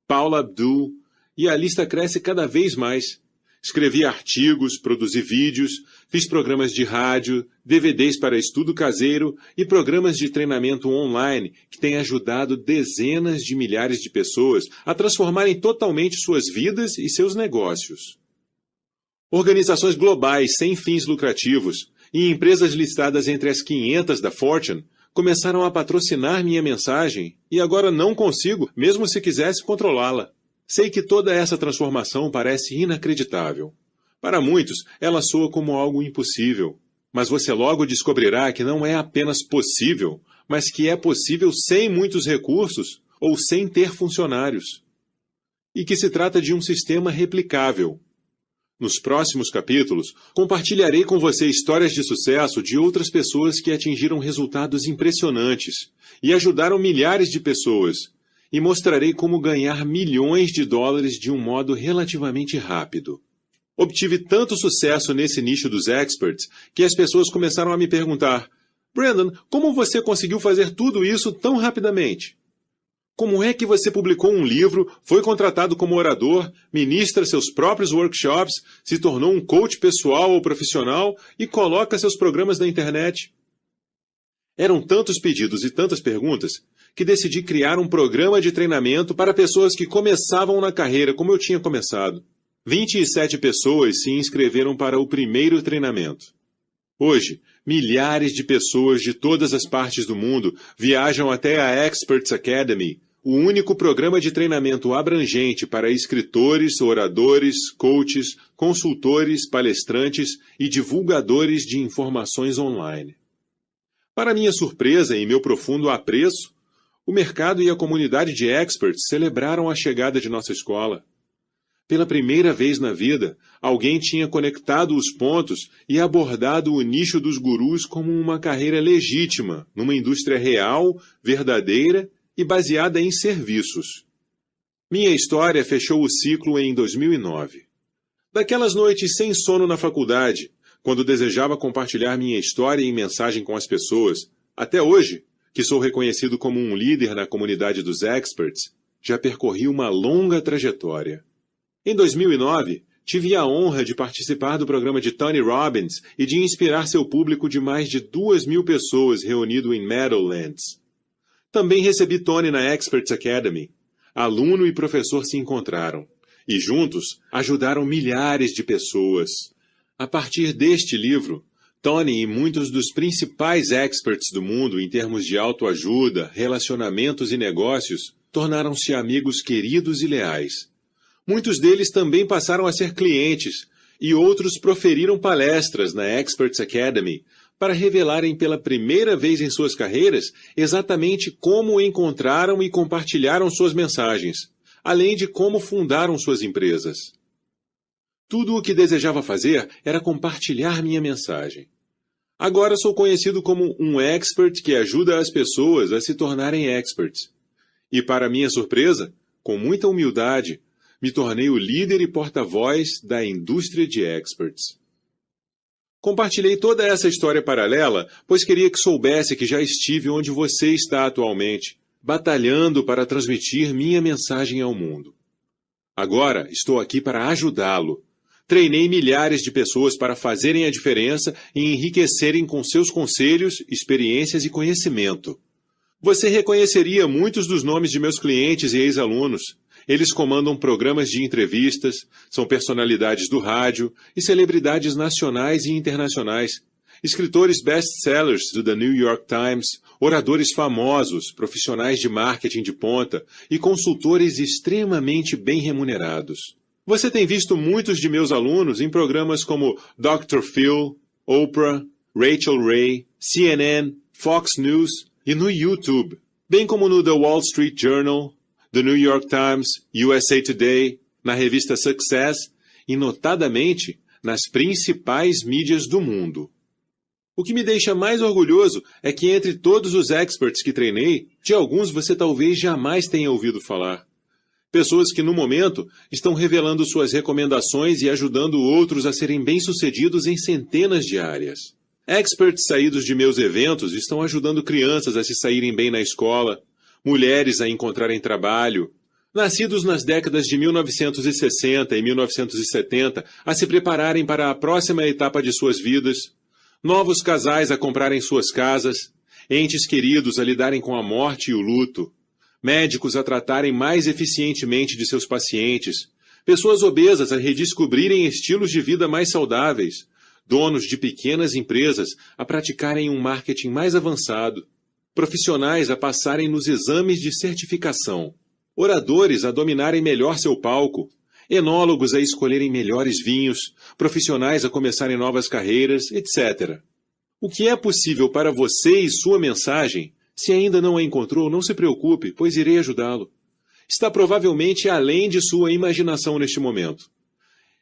Paula Abdul, e a lista cresce cada vez mais. Escrevi artigos, produzi vídeos, fiz programas de rádio, DVDs para estudo caseiro e programas de treinamento online que têm ajudado dezenas de milhares de pessoas a transformarem totalmente suas vidas e seus negócios. Organizações globais sem fins lucrativos e empresas listadas entre as 500 da Fortune começaram a patrocinar minha mensagem e agora não consigo, mesmo se quisesse, controlá-la. Sei que toda essa transformação parece inacreditável. Para muitos, ela soa como algo impossível. Mas você logo descobrirá que não é apenas possível, mas que é possível sem muitos recursos ou sem ter funcionários. E que se trata de um sistema replicável. Nos próximos capítulos, compartilharei com você histórias de sucesso de outras pessoas que atingiram resultados impressionantes e ajudaram milhares de pessoas. E mostrarei como ganhar milhões de dólares de um modo relativamente rápido. Obtive tanto sucesso nesse nicho dos experts que as pessoas começaram a me perguntar: Brandon, como você conseguiu fazer tudo isso tão rapidamente? Como é que você publicou um livro, foi contratado como orador, ministra seus próprios workshops, se tornou um coach pessoal ou profissional e coloca seus programas na internet? Eram tantos pedidos e tantas perguntas que decidi criar um programa de treinamento para pessoas que começavam na carreira como eu tinha começado. 27 pessoas se inscreveram para o primeiro treinamento. Hoje, milhares de pessoas de todas as partes do mundo viajam até a Experts Academy, o único programa de treinamento abrangente para escritores, oradores, coaches, consultores, palestrantes e divulgadores de informações online. Para minha surpresa e meu profundo apreço, o mercado e a comunidade de experts celebraram a chegada de nossa escola. Pela primeira vez na vida, alguém tinha conectado os pontos e abordado o nicho dos gurus como uma carreira legítima, numa indústria real, verdadeira e baseada em serviços. Minha história fechou o ciclo em 2009. Daquelas noites sem sono na faculdade, quando desejava compartilhar minha história em mensagem com as pessoas, até hoje, que sou reconhecido como um líder na comunidade dos experts, já percorri uma longa trajetória. Em 2009, tive a honra de participar do programa de Tony Robbins e de inspirar seu público de mais de 2.000 pessoas reunido em Meadowlands. Também recebi Tony na Experts Academy. Aluno e professor se encontraram e juntos ajudaram milhares de pessoas. A partir deste livro, Tony e muitos dos principais experts do mundo em termos de autoajuda, relacionamentos e negócios tornaram-se amigos queridos e leais. Muitos deles também passaram a ser clientes e outros proferiram palestras na Experts Academy para revelarem pela primeira vez em suas carreiras exatamente como encontraram e compartilharam suas mensagens, além de como fundaram suas empresas. Tudo o que desejava fazer era compartilhar minha mensagem. Agora sou conhecido como um expert que ajuda as pessoas a se tornarem experts. E para minha surpresa, com muita humildade, me tornei o líder e porta-voz da indústria de experts. Compartilhei toda essa história paralela, pois queria que soubesse que já estive onde você está atualmente, batalhando para transmitir minha mensagem ao mundo. Agora estou aqui para ajudá-lo. Treinei milhares de pessoas para fazerem a diferença e enriquecerem com seus conselhos, experiências e conhecimento. Você reconheceria muitos dos nomes de meus clientes e ex-alunos. Eles comandam programas de entrevistas, são personalidades do rádio e celebridades nacionais e internacionais. escritores best-sellers do The New York Times, oradores famosos, profissionais de marketing de ponta e consultores extremamente bem remunerados. Você tem visto muitos de meus alunos em programas como Dr. Phil, Oprah, Rachel Ray, CNN, Fox News e no YouTube, bem como no The Wall Street Journal, The New York Times, USA Today, na revista Success e, notadamente, nas principais mídias do mundo. O que me deixa mais orgulhoso é que entre todos os experts que treinei, de alguns você talvez jamais tenha ouvido falar. Pessoas que, no momento, estão revelando suas recomendações e ajudando outros a serem bem-sucedidos em centenas de áreas. Experts saídos de meus eventos estão ajudando crianças a se saírem bem na escola, mulheres a encontrarem trabalho, nascidos nas décadas de 1960 e 1970 a se prepararem para a próxima etapa de suas vidas, novos casais a comprarem suas casas, entes queridos a lidarem com a morte e o luto, médicos a tratarem mais eficientemente de seus pacientes, pessoas obesas a redescobrirem estilos de vida mais saudáveis, donos de pequenas empresas a praticarem um marketing mais avançado, profissionais a passarem nos exames de certificação, oradores a dominarem melhor seu palco, enólogos a escolherem melhores vinhos, profissionais a começarem novas carreiras, etc. O que é possível para você e sua mensagem, se ainda não a encontrou, não se preocupe, pois irei ajudá-lo. Está provavelmente além de sua imaginação neste momento.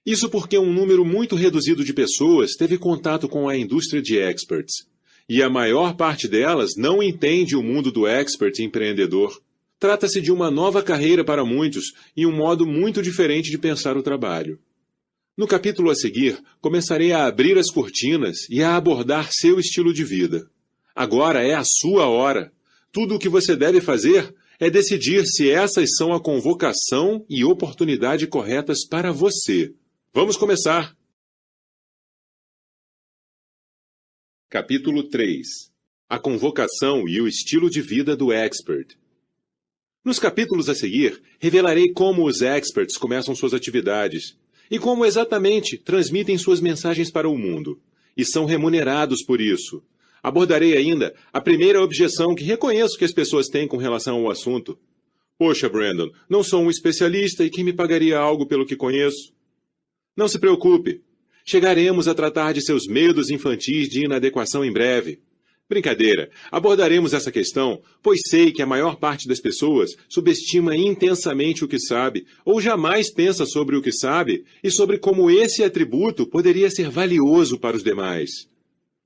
Isso porque um número muito reduzido de pessoas teve contato com a indústria de experts, e a maior parte delas não entende o mundo do expert empreendedor. Trata-se de uma nova carreira para muitos e um modo muito diferente de pensar o trabalho. No capítulo a seguir, começarei a abrir as cortinas e a abordar seu estilo de vida. Agora é a sua hora. Tudo o que você deve fazer é decidir se essas são a convocação e oportunidade corretas para você. Vamos começar! Capítulo 3. A convocação e o estilo de vida do expert. Nos capítulos a seguir, revelarei como os experts começam suas atividades e como exatamente transmitem suas mensagens para o mundo, e são remunerados por isso. Abordarei ainda a primeira objeção que reconheço que as pessoas têm com relação ao assunto. Poxa, Brandon, não sou um especialista e quem me pagaria algo pelo que conheço? Não se preocupe. Chegaremos a tratar de seus medos infantis de inadequação em breve. Brincadeira, abordaremos essa questão, pois sei que a maior parte das pessoas subestima intensamente o que sabe, ou jamais pensa sobre o que sabe e sobre como esse atributo poderia ser valioso para os demais.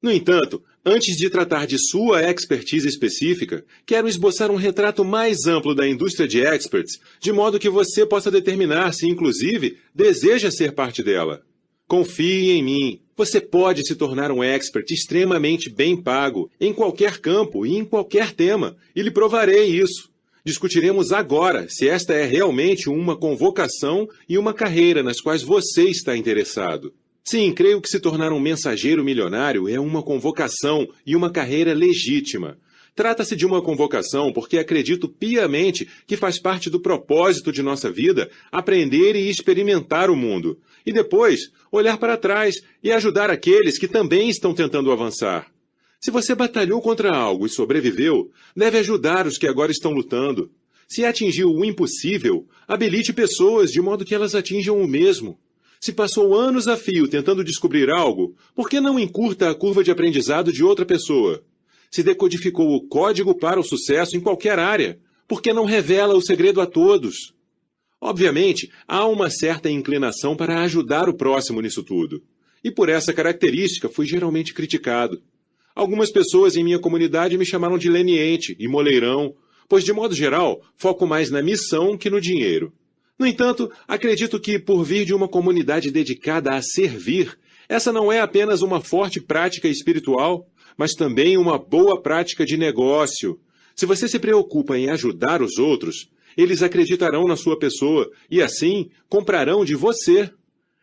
No entanto, antes de tratar de sua expertise específica, quero esboçar um retrato mais amplo da indústria de experts, de modo que você possa determinar se, inclusive, deseja ser parte dela. Confie em mim. Você pode se tornar um expert extremamente bem pago, em qualquer campo e em qualquer tema, e lhe provarei isso. Discutiremos agora se esta é realmente uma convocação e uma carreira nas quais você está interessado. Sim, creio que se tornar um mensageiro milionário é uma convocação e uma carreira legítima. Trata-se de uma convocação porque acredito piamente que faz parte do propósito de nossa vida aprender e experimentar o mundo, e depois olhar para trás e ajudar aqueles que também estão tentando avançar. Se você batalhou contra algo e sobreviveu, deve ajudar os que agora estão lutando. Se atingiu o impossível, habilite pessoas de modo que elas atinjam o mesmo. Se passou anos a fio tentando descobrir algo, por que não encurta a curva de aprendizado de outra pessoa? Se decodificou o código para o sucesso em qualquer área, por que não revela o segredo a todos? Obviamente, há uma certa inclinação para ajudar o próximo nisso tudo. E por essa característica fui geralmente criticado. Algumas pessoas em minha comunidade me chamaram de leniente e moleirão, pois de modo geral, foco mais na missão que no dinheiro. No entanto, acredito que, por vir de uma comunidade dedicada a servir, essa não é apenas uma forte prática espiritual, mas também uma boa prática de negócio. Se você se preocupa em ajudar os outros, eles acreditarão na sua pessoa e, assim, comprarão de você.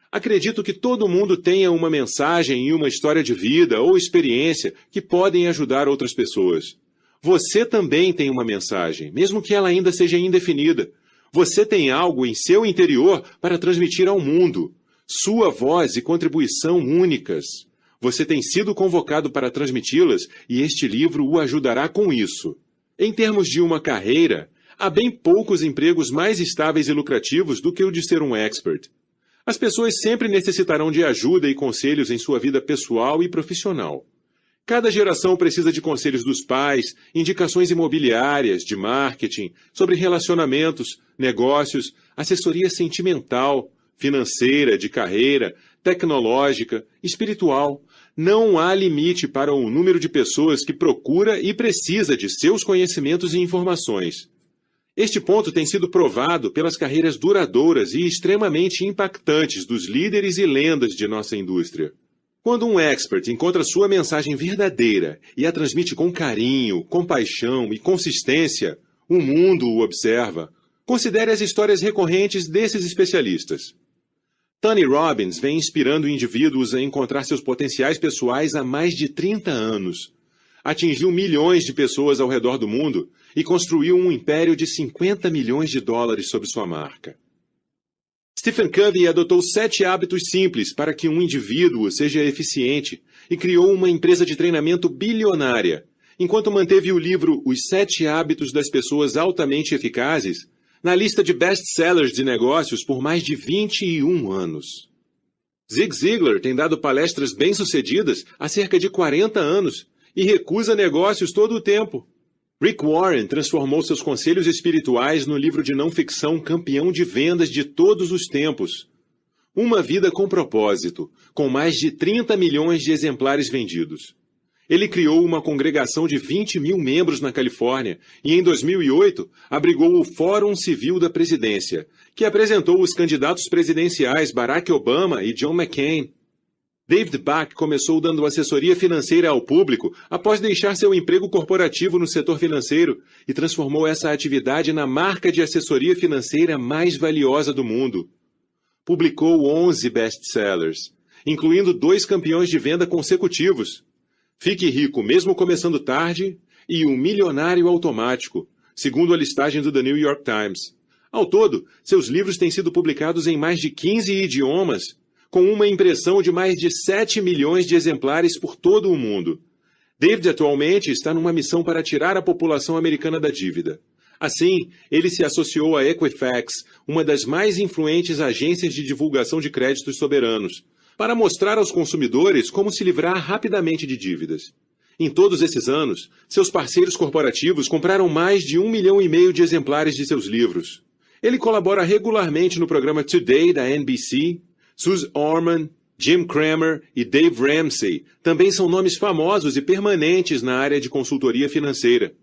Acredito que todo mundo tenha uma mensagem e uma história de vida ou experiência que podem ajudar outras pessoas. Você também tem uma mensagem, mesmo que ela ainda seja indefinida. Você tem algo em seu interior para transmitir ao mundo. Sua voz e contribuição únicas. Você tem sido convocado para transmiti-las e este livro o ajudará com isso. Em termos de uma carreira, há bem poucos empregos mais estáveis e lucrativos do que o de ser um expert. As pessoas sempre necessitarão de ajuda e conselhos em sua vida pessoal e profissional. Cada geração precisa de conselhos dos pais, indicações imobiliárias, de marketing, sobre relacionamentos, negócios, assessoria sentimental, financeira, de carreira, tecnológica, espiritual. Não há limite para o número de pessoas que procura e precisa de seus conhecimentos e informações. Este ponto tem sido provado pelas carreiras duradouras e extremamente impactantes dos líderes e lendas de nossa indústria. Quando um expert encontra sua mensagem verdadeira e a transmite com carinho, compaixão e consistência, o mundo o observa. Considere as histórias recorrentes desses especialistas. Tony Robbins vem inspirando indivíduos a encontrar seus potenciais pessoais há mais de 30 anos. Atingiu milhões de pessoas ao redor do mundo e construiu um império de 50 milhões de dólares sob sua marca. Stephen Covey adotou 7 hábitos simples para que um indivíduo seja eficiente e criou uma empresa de treinamento bilionária, enquanto manteve o livro Os 7 Hábitos das Pessoas Altamente Eficazes na lista de best-sellers de negócios por mais de 21 anos. Zig Ziglar tem dado palestras bem-sucedidas há cerca de 40 anos e recusa negócios todo o tempo. Rick Warren transformou seus conselhos espirituais no livro de não-ficção campeão de vendas de todos os tempos. Uma Vida com Propósito, com mais de 30 milhões de exemplares vendidos. Ele criou uma congregação de 20 mil membros na Califórnia e, em 2008, abrigou o Fórum Civil da Presidência, que apresentou os candidatos presidenciais Barack Obama e John McCain. David Bach começou dando assessoria financeira ao público após deixar seu emprego corporativo no setor financeiro e transformou essa atividade na marca de assessoria financeira mais valiosa do mundo. Publicou 11 best-sellers, incluindo 2 campeões de venda consecutivos. Fique Rico Mesmo Começando Tarde e O Milionário Automático, segundo a listagem do The New York Times. Ao todo, seus livros têm sido publicados em mais de 15 idiomas, com uma impressão de mais de 7 milhões de exemplares por todo o mundo. David atualmente está numa missão para tirar a população americana da dívida. Assim, ele se associou à Equifax, uma das mais influentes agências de divulgação de créditos soberanos, para mostrar aos consumidores como se livrar rapidamente de dívidas. Em todos esses anos, seus parceiros corporativos compraram mais de 1,5 milhão de exemplares de seus livros. Ele colabora regularmente no programa Today da NBC. Suze Orman, Jim Cramer e Dave Ramsey também são nomes famosos e permanentes na área de consultoria financeira.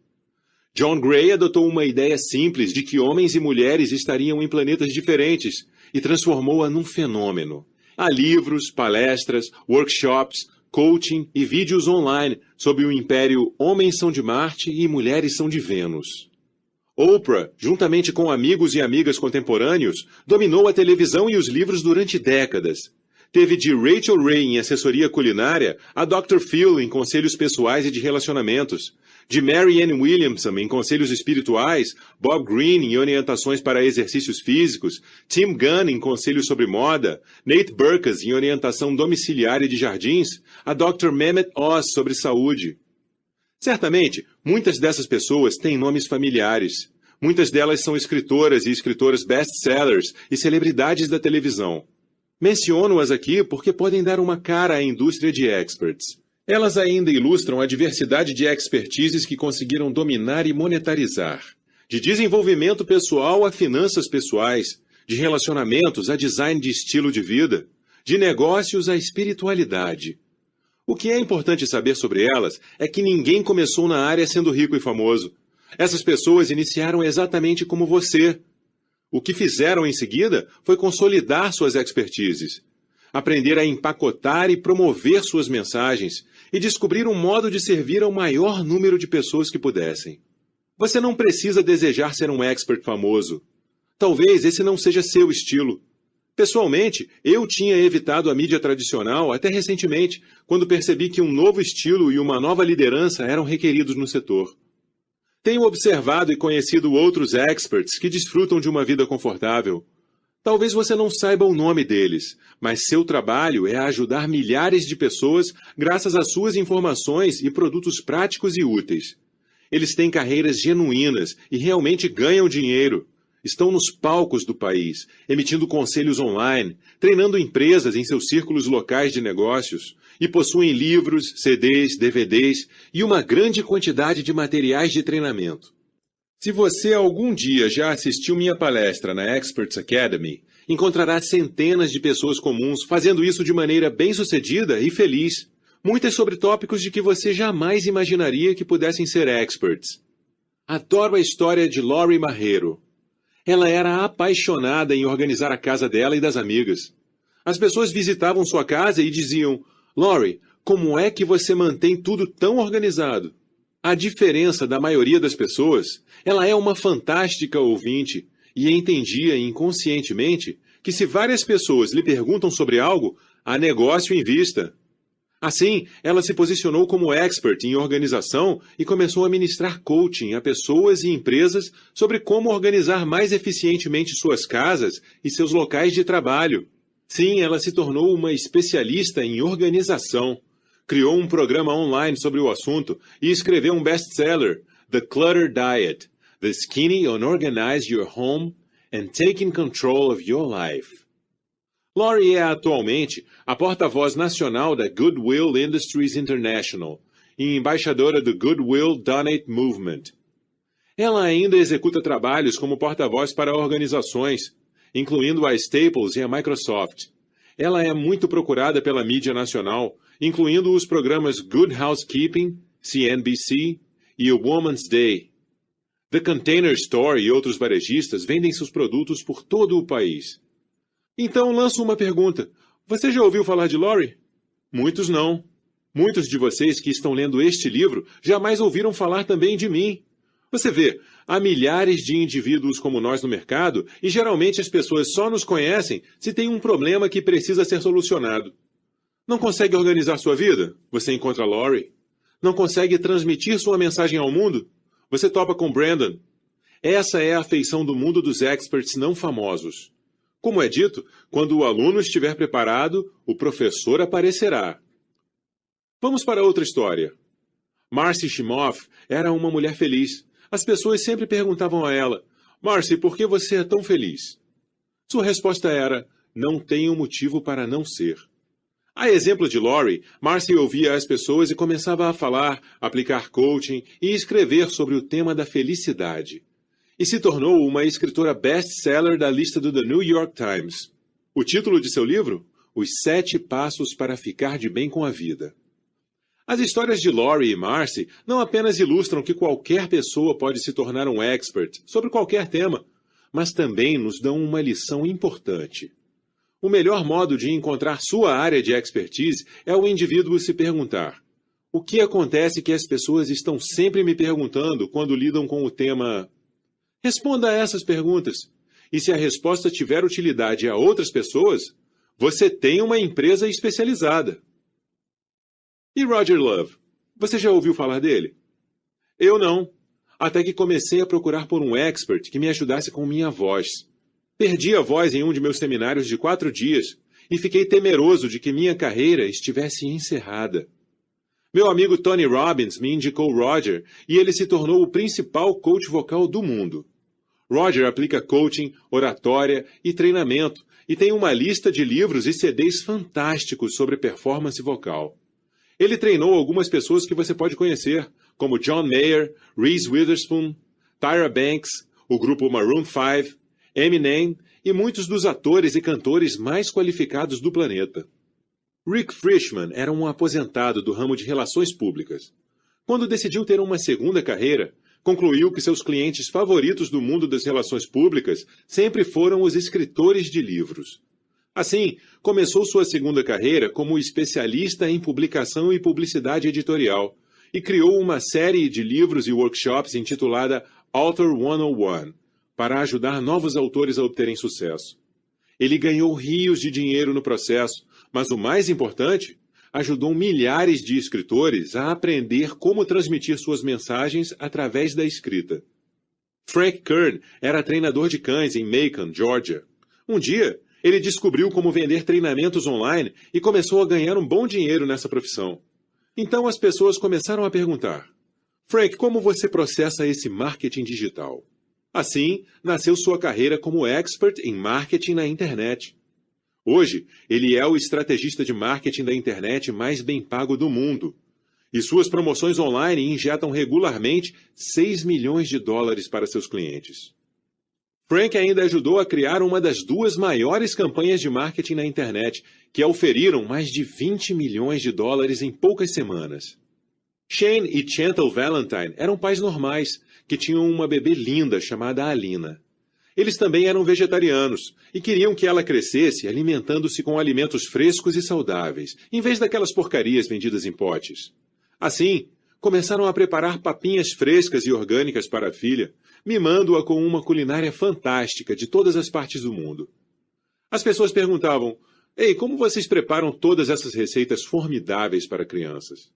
John Gray adotou uma ideia simples de que homens e mulheres estariam em planetas diferentes e transformou-a num fenômeno. Há livros, palestras, workshops, coaching e vídeos online sobre o império Homens são de Marte e Mulheres são de Vênus. Oprah, juntamente com amigos e amigas contemporâneos, dominou a televisão e os livros durante décadas. Teve de Rachel Ray em assessoria culinária a Dr. Phil em conselhos pessoais e de relacionamentos, de Marianne Williamson em conselhos espirituais, Bob Greene em orientações para exercícios físicos, Tim Gunn em conselhos sobre moda, Nate Berkus em orientação domiciliar e de jardins, a Dr. Mehmet Oz sobre saúde. Certamente, muitas dessas pessoas têm nomes familiares. Muitas delas são escritoras e escritoras best-sellers e celebridades da televisão. Menciono-as aqui porque podem dar uma cara à indústria de experts. Elas ainda ilustram a diversidade de expertises que conseguiram dominar e monetarizar. De desenvolvimento pessoal a finanças pessoais, de relacionamentos a design de estilo de vida, de negócios à espiritualidade. O que é importante saber sobre elas é que ninguém começou na área sendo rico e famoso. Essas pessoas iniciaram exatamente como você. O que fizeram em seguida foi consolidar suas expertises, aprender a empacotar e promover suas mensagens e descobrir um modo de servir ao maior número de pessoas que pudessem. Você não precisa desejar ser um expert famoso. Talvez esse não seja seu estilo. Pessoalmente, eu tinha evitado a mídia tradicional até recentemente, quando percebi que um novo estilo e uma nova liderança eram requeridos no setor. Tenho observado e conhecido outros experts que desfrutam de uma vida confortável. Talvez você não saiba o nome deles, mas seu trabalho é ajudar milhares de pessoas graças às suas informações e produtos práticos e úteis. Eles têm carreiras genuínas e realmente ganham dinheiro. Estão nos palcos do país, emitindo conselhos online, treinando empresas em seus círculos locais de negócios e possuem livros, CDs, DVDs e uma grande quantidade de materiais de treinamento. Se você algum dia já assistiu minha palestra na Experts Academy, encontrará centenas de pessoas comuns fazendo isso de maneira bem-sucedida e feliz. Muitas sobre tópicos de que você jamais imaginaria que pudessem ser experts. Adoro a história de Lori Marrero. Ela era apaixonada em organizar a casa dela e das amigas. As pessoas visitavam sua casa e diziam: Lori, como é que você mantém tudo tão organizado? A diferença da maioria das pessoas, ela é uma fantástica ouvinte e entendia inconscientemente que se várias pessoas lhe perguntam sobre algo, há negócio em vista. Assim, ela se posicionou como expert em organização e começou a ministrar coaching a pessoas e empresas sobre como organizar mais eficientemente suas casas e seus locais de trabalho. Sim, ela se tornou uma especialista em organização. Criou um programa online sobre o assunto e escreveu um best-seller, The Clutter Diet, The Skinny Unorganized Your Home and Taking Control of Your Life. Lori é atualmente a porta-voz nacional da Goodwill Industries International e embaixadora do Goodwill Donate Movement. Ela ainda executa trabalhos como porta-voz para organizações, incluindo a Staples e a Microsoft. Ela é muito procurada pela mídia nacional, incluindo os programas Good Housekeeping, CNBC, e o Woman's Day. The Container Store e outros varejistas vendem seus produtos por todo o país. Então lanço uma pergunta. Você já ouviu falar de Lori? Muitos não. Muitos de vocês que estão lendo este livro jamais ouviram falar também de mim. Você vê, há milhares de indivíduos como nós no mercado e geralmente as pessoas só nos conhecem se tem um problema que precisa ser solucionado. Não consegue organizar sua vida? Você encontra Lori. Não consegue transmitir sua mensagem ao mundo? Você topa com Brandon. Essa é a feição do mundo dos experts não famosos. Como é dito, quando o aluno estiver preparado, o professor aparecerá. Vamos para outra história. Marcy Shimoff era uma mulher feliz. As pessoas sempre perguntavam a ela: Marcy, por que você é tão feliz? Sua resposta era: não tenho motivo para não ser. A exemplo de Lori, Marcy ouvia as pessoas e começava a falar, aplicar coaching e escrever sobre o tema da felicidade. E se tornou uma escritora best-seller da lista do The New York Times. O título de seu livro? Os 7 Passos para Ficar de Bem com a Vida. As histórias de Lori e Marcy não apenas ilustram que qualquer pessoa pode se tornar um expert sobre qualquer tema, mas também nos dão uma lição importante. O melhor modo de encontrar sua área de expertise é o indivíduo se perguntar: o que acontece que as pessoas estão sempre me perguntando quando lidam com o tema? Responda a essas perguntas. E se a resposta tiver utilidade a outras pessoas, você tem uma empresa especializada. E Roger Love? Você já ouviu falar dele? Eu não. Até que comecei a procurar por um expert que me ajudasse com minha voz. Perdi a voz em um de meus seminários de 4 dias e fiquei temeroso de que minha carreira estivesse encerrada. Meu amigo Tony Robbins me indicou Roger e ele se tornou o principal coach vocal do mundo. Roger aplica coaching, oratória e treinamento e tem uma lista de livros e CDs fantásticos sobre performance vocal. Ele treinou algumas pessoas que você pode conhecer, como John Mayer, Reese Witherspoon, Tyra Banks, o grupo Maroon 5, Eminem e muitos dos atores e cantores mais qualificados do planeta. Rick Frischman era um aposentado do ramo de relações públicas. Quando decidiu ter uma segunda carreira, concluiu que seus clientes favoritos do mundo das relações públicas sempre foram os escritores de livros. Assim, começou sua segunda carreira como especialista em publicação e publicidade editorial e criou uma série de livros e workshops intitulada Author 101, para ajudar novos autores a obterem sucesso. Ele ganhou rios de dinheiro no processo, mas o mais importante, ajudou milhares de escritores a aprender como transmitir suas mensagens através da escrita. Frank Kern era treinador de cães em Macon, Georgia. Um dia, ele descobriu como vender treinamentos online e começou a ganhar um bom dinheiro nessa profissão. Então as pessoas começaram a perguntar: Frank, como você processa esse marketing digital? Assim, nasceu sua carreira como expert em marketing na internet. Hoje, ele é o estrategista de marketing da internet mais bem pago do mundo. E suas promoções online injetam regularmente 6 milhões de dólares para seus clientes. Frank ainda ajudou a criar uma das 2 maiores campanhas de marketing na internet, que auferiram mais de 20 milhões de dólares em poucas semanas. Shane e Chantal Valentine eram pais normais, que tinham uma bebê linda chamada Alina. Eles também eram vegetarianos e queriam que ela crescesse alimentando-se com alimentos frescos e saudáveis, em vez daquelas porcarias vendidas em potes. Assim, começaram a preparar papinhas frescas e orgânicas para a filha, mimando-a com uma culinária fantástica de todas as partes do mundo. As pessoas perguntavam: Ei, como vocês preparam todas essas receitas formidáveis para crianças?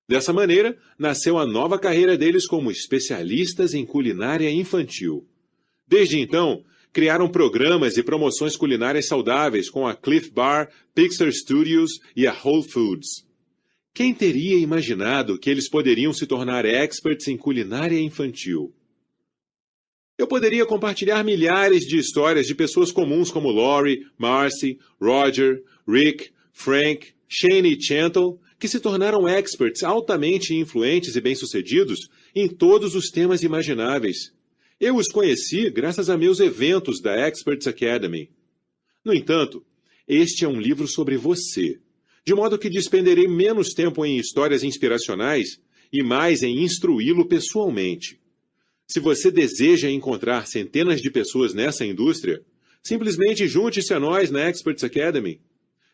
Dessa maneira, nasceu a nova carreira deles como especialistas em culinária infantil. Desde então, criaram programas e promoções culinárias saudáveis com a Cliff Bar, Pixar Studios e a Whole Foods. Quem teria imaginado que eles poderiam se tornar experts em culinária infantil? Eu poderia compartilhar milhares de histórias de pessoas comuns como Lori, Marcy, Roger, Rick, Frank, Shane e Chantal, que se tornaram experts altamente influentes e bem-sucedidos em todos os temas imagináveis. Eu os conheci graças a meus eventos da Experts Academy. No entanto, este é um livro sobre você, de modo que despenderei menos tempo em histórias inspiracionais e mais em instruí-lo pessoalmente. Se você deseja encontrar centenas de pessoas nessa indústria, simplesmente junte-se a nós na Experts Academy.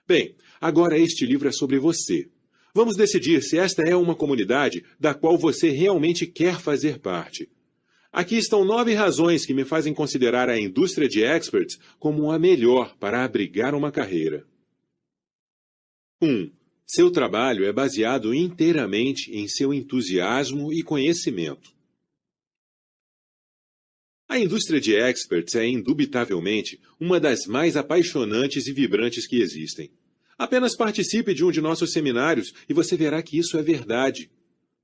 Bem, agora este livro é sobre você. Vamos decidir se esta é uma comunidade da qual você realmente quer fazer parte. Aqui estão 9 razões que me fazem considerar a indústria de experts como a melhor para abrigar uma carreira. 1. Seu trabalho é baseado inteiramente em seu entusiasmo e conhecimento. A indústria de experts é indubitavelmente uma das mais apaixonantes e vibrantes que existem. Apenas participe de um de nossos seminários e você verá que isso é verdade.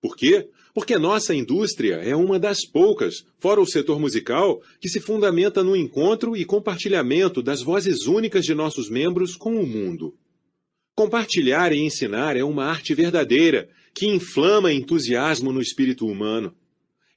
Por quê? Porque nossa indústria é uma das poucas, fora o setor musical, que se fundamenta no encontro e compartilhamento das vozes únicas de nossos membros com o mundo. Compartilhar e ensinar é uma arte verdadeira, que inflama entusiasmo no espírito humano.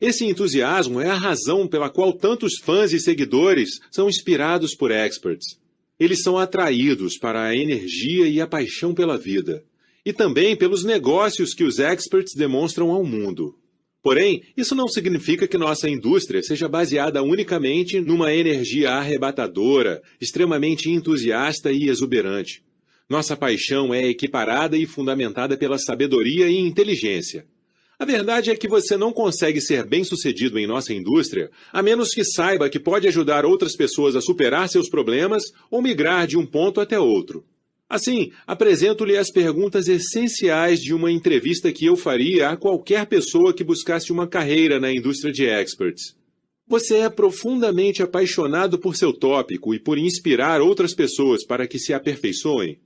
Esse entusiasmo é a razão pela qual tantos fãs e seguidores são inspirados por experts. Eles são atraídos para a energia e a paixão pela vida. E também pelos negócios que os experts demonstram ao mundo. Porém, isso não significa que nossa indústria seja baseada unicamente numa energia arrebatadora, extremamente entusiasta e exuberante. Nossa paixão é equiparada e fundamentada pela sabedoria e inteligência. A verdade é que você não consegue ser bem-sucedido em nossa indústria a menos que saiba que pode ajudar outras pessoas a superar seus problemas ou migrar de um ponto até outro. Assim, apresento-lhe as perguntas essenciais de uma entrevista que eu faria a qualquer pessoa que buscasse uma carreira na indústria de experts. Você é profundamente apaixonado por seu tópico e por inspirar outras pessoas para que se aperfeiçoem?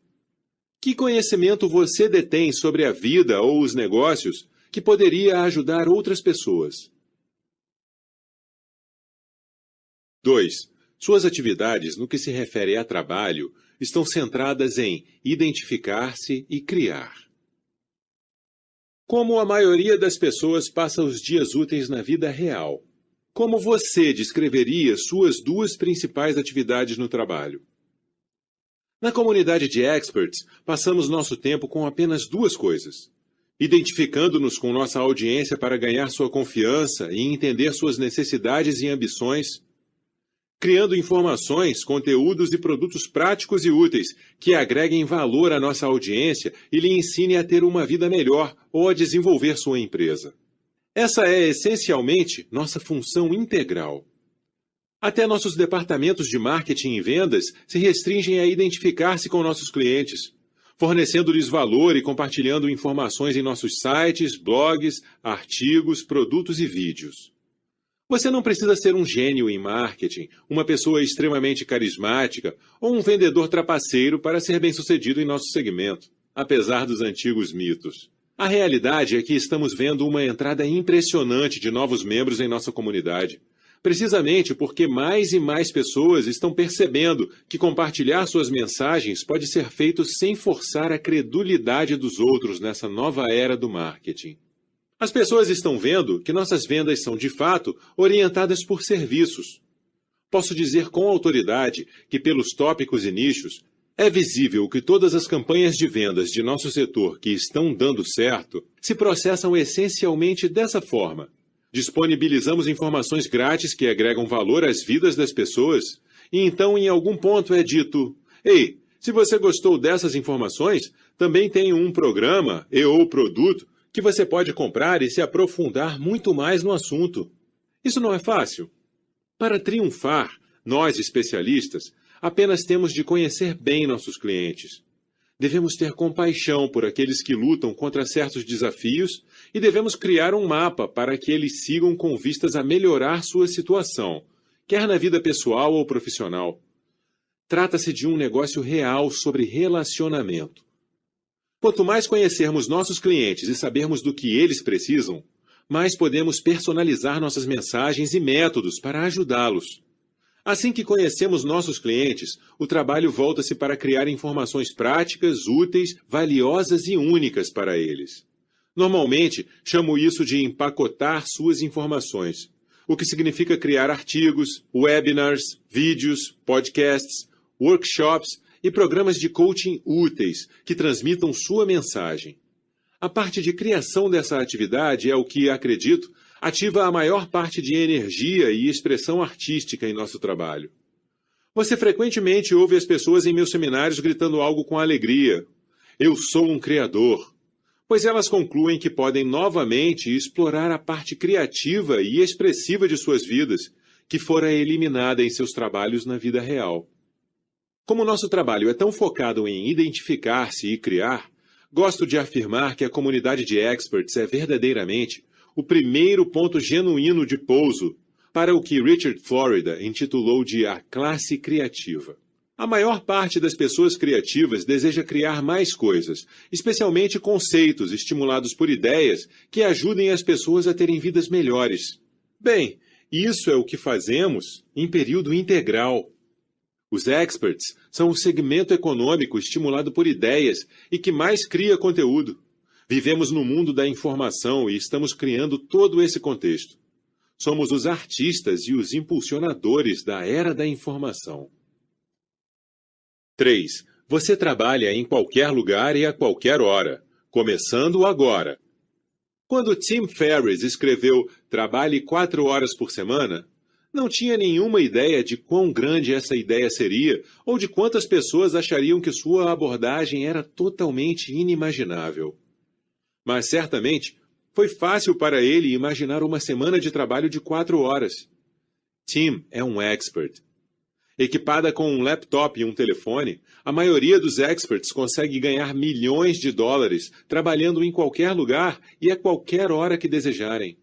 Que conhecimento você detém sobre a vida ou os negócios que poderia ajudar outras pessoas? 2. Suas atividades no que se refere a trabalho estão centradas em identificar-se e criar. Como a maioria das pessoas passa os dias úteis na vida real? Como você descreveria suas 2 principais atividades no trabalho? Na comunidade de experts, passamos nosso tempo com apenas 2 coisas: identificando-nos com nossa audiência para ganhar sua confiança e entender suas necessidades e ambições, criando informações, conteúdos e produtos práticos e úteis que agreguem valor à nossa audiência e lhe ensinem a ter uma vida melhor ou a desenvolver sua empresa. Essa é essencialmente nossa função integral. Até nossos departamentos de marketing e vendas se restringem a identificar-se com nossos clientes, fornecendo-lhes valor e compartilhando informações em nossos sites, blogs, artigos, produtos e vídeos. Você não precisa ser um gênio em marketing, uma pessoa extremamente carismática ou um vendedor trapaceiro para ser bem-sucedido em nosso segmento, apesar dos antigos mitos. A realidade é que estamos vendo uma entrada impressionante de novos membros em nossa comunidade. Precisamente porque mais e mais pessoas estão percebendo que compartilhar suas mensagens pode ser feito sem forçar a credulidade dos outros nessa nova era do marketing. As pessoas estão vendo que nossas vendas são, de fato, orientadas por serviços. Posso dizer com autoridade que, pelos tópicos e nichos, é visível que todas as campanhas de vendas de nosso setor que estão dando certo se processam essencialmente dessa forma. Disponibilizamos informações grátis que agregam valor às vidas das pessoas e então em algum ponto é dito: ei, se você gostou dessas informações, também tem um programa ou produto que você pode comprar e se aprofundar muito mais no assunto. Isso não é fácil. Para triunfar, nós especialistas apenas temos de conhecer bem nossos clientes. Devemos ter compaixão por aqueles que lutam contra certos desafios e devemos criar um mapa para que eles sigam com vistas a melhorar sua situação, quer na vida pessoal ou profissional. Trata-se de um negócio real sobre relacionamento. Quanto mais conhecermos nossos clientes e sabermos do que eles precisam, mais podemos personalizar nossas mensagens e métodos para ajudá-los. Assim que conhecemos nossos clientes, o trabalho volta-se para criar informações práticas, úteis, valiosas e únicas para eles. Normalmente, chamo isso de empacotar suas informações, o que significa criar artigos, webinars, vídeos, podcasts, workshops e programas de coaching úteis que transmitam sua mensagem. A parte de criação dessa atividade é o que, acredito, ativa a maior parte de energia e expressão artística em nosso trabalho. Você frequentemente ouve as pessoas em meus seminários gritando algo com alegria: eu sou um criador, pois elas concluem que podem novamente explorar a parte criativa e expressiva de suas vidas, que fora eliminada em seus trabalhos na vida real. Como nosso trabalho é tão focado em identificar-se e criar, gosto de afirmar que a comunidade de experts é verdadeiramente o primeiro ponto genuíno de pouso para o que Richard Florida intitulou de a classe criativa. A maior parte das pessoas criativas deseja criar mais coisas, especialmente conceitos estimulados por ideias que ajudem as pessoas a terem vidas melhores. Bem, isso é o que fazemos em período integral. Os experts são o segmento econômico estimulado por ideias e que mais cria conteúdo. Vivemos no mundo da informação e estamos criando todo esse contexto. Somos os artistas e os impulsionadores da era da informação. 3. Você trabalha em qualquer lugar e a qualquer hora, começando agora. Quando Tim Ferriss escreveu Trabalhe 4 horas por semana, não tinha nenhuma ideia de quão grande essa ideia seria ou de quantas pessoas achariam que sua abordagem era totalmente inimaginável. Mas, certamente, foi fácil para ele imaginar uma semana de trabalho de 4 horas. Tim é um expert. Equipada com um laptop e um telefone, a maioria dos experts consegue ganhar milhões de dólares trabalhando em qualquer lugar e a qualquer hora que desejarem.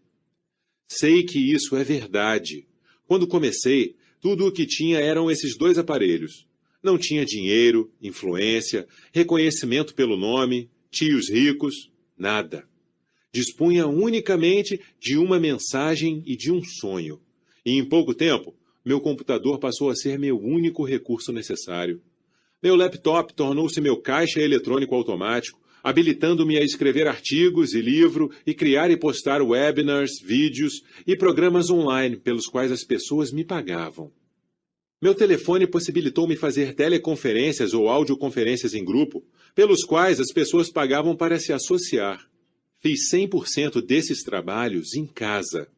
Sei que isso é verdade. Quando comecei, tudo o que tinha eram esses 2 aparelhos. Não tinha dinheiro, influência, reconhecimento pelo nome, tios ricos. Nada. Dispunha unicamente de uma mensagem e de um sonho. E em pouco tempo, meu computador passou a ser meu único recurso necessário. Meu laptop tornou-se meu caixa eletrônico automático, habilitando-me a escrever artigos e livro e criar e postar webinars, vídeos e programas online pelos quais as pessoas me pagavam. Meu telefone possibilitou-me fazer teleconferências ou audioconferências em grupo, pelos quais as pessoas pagavam para se associar. Fiz 100% desses trabalhos em casa.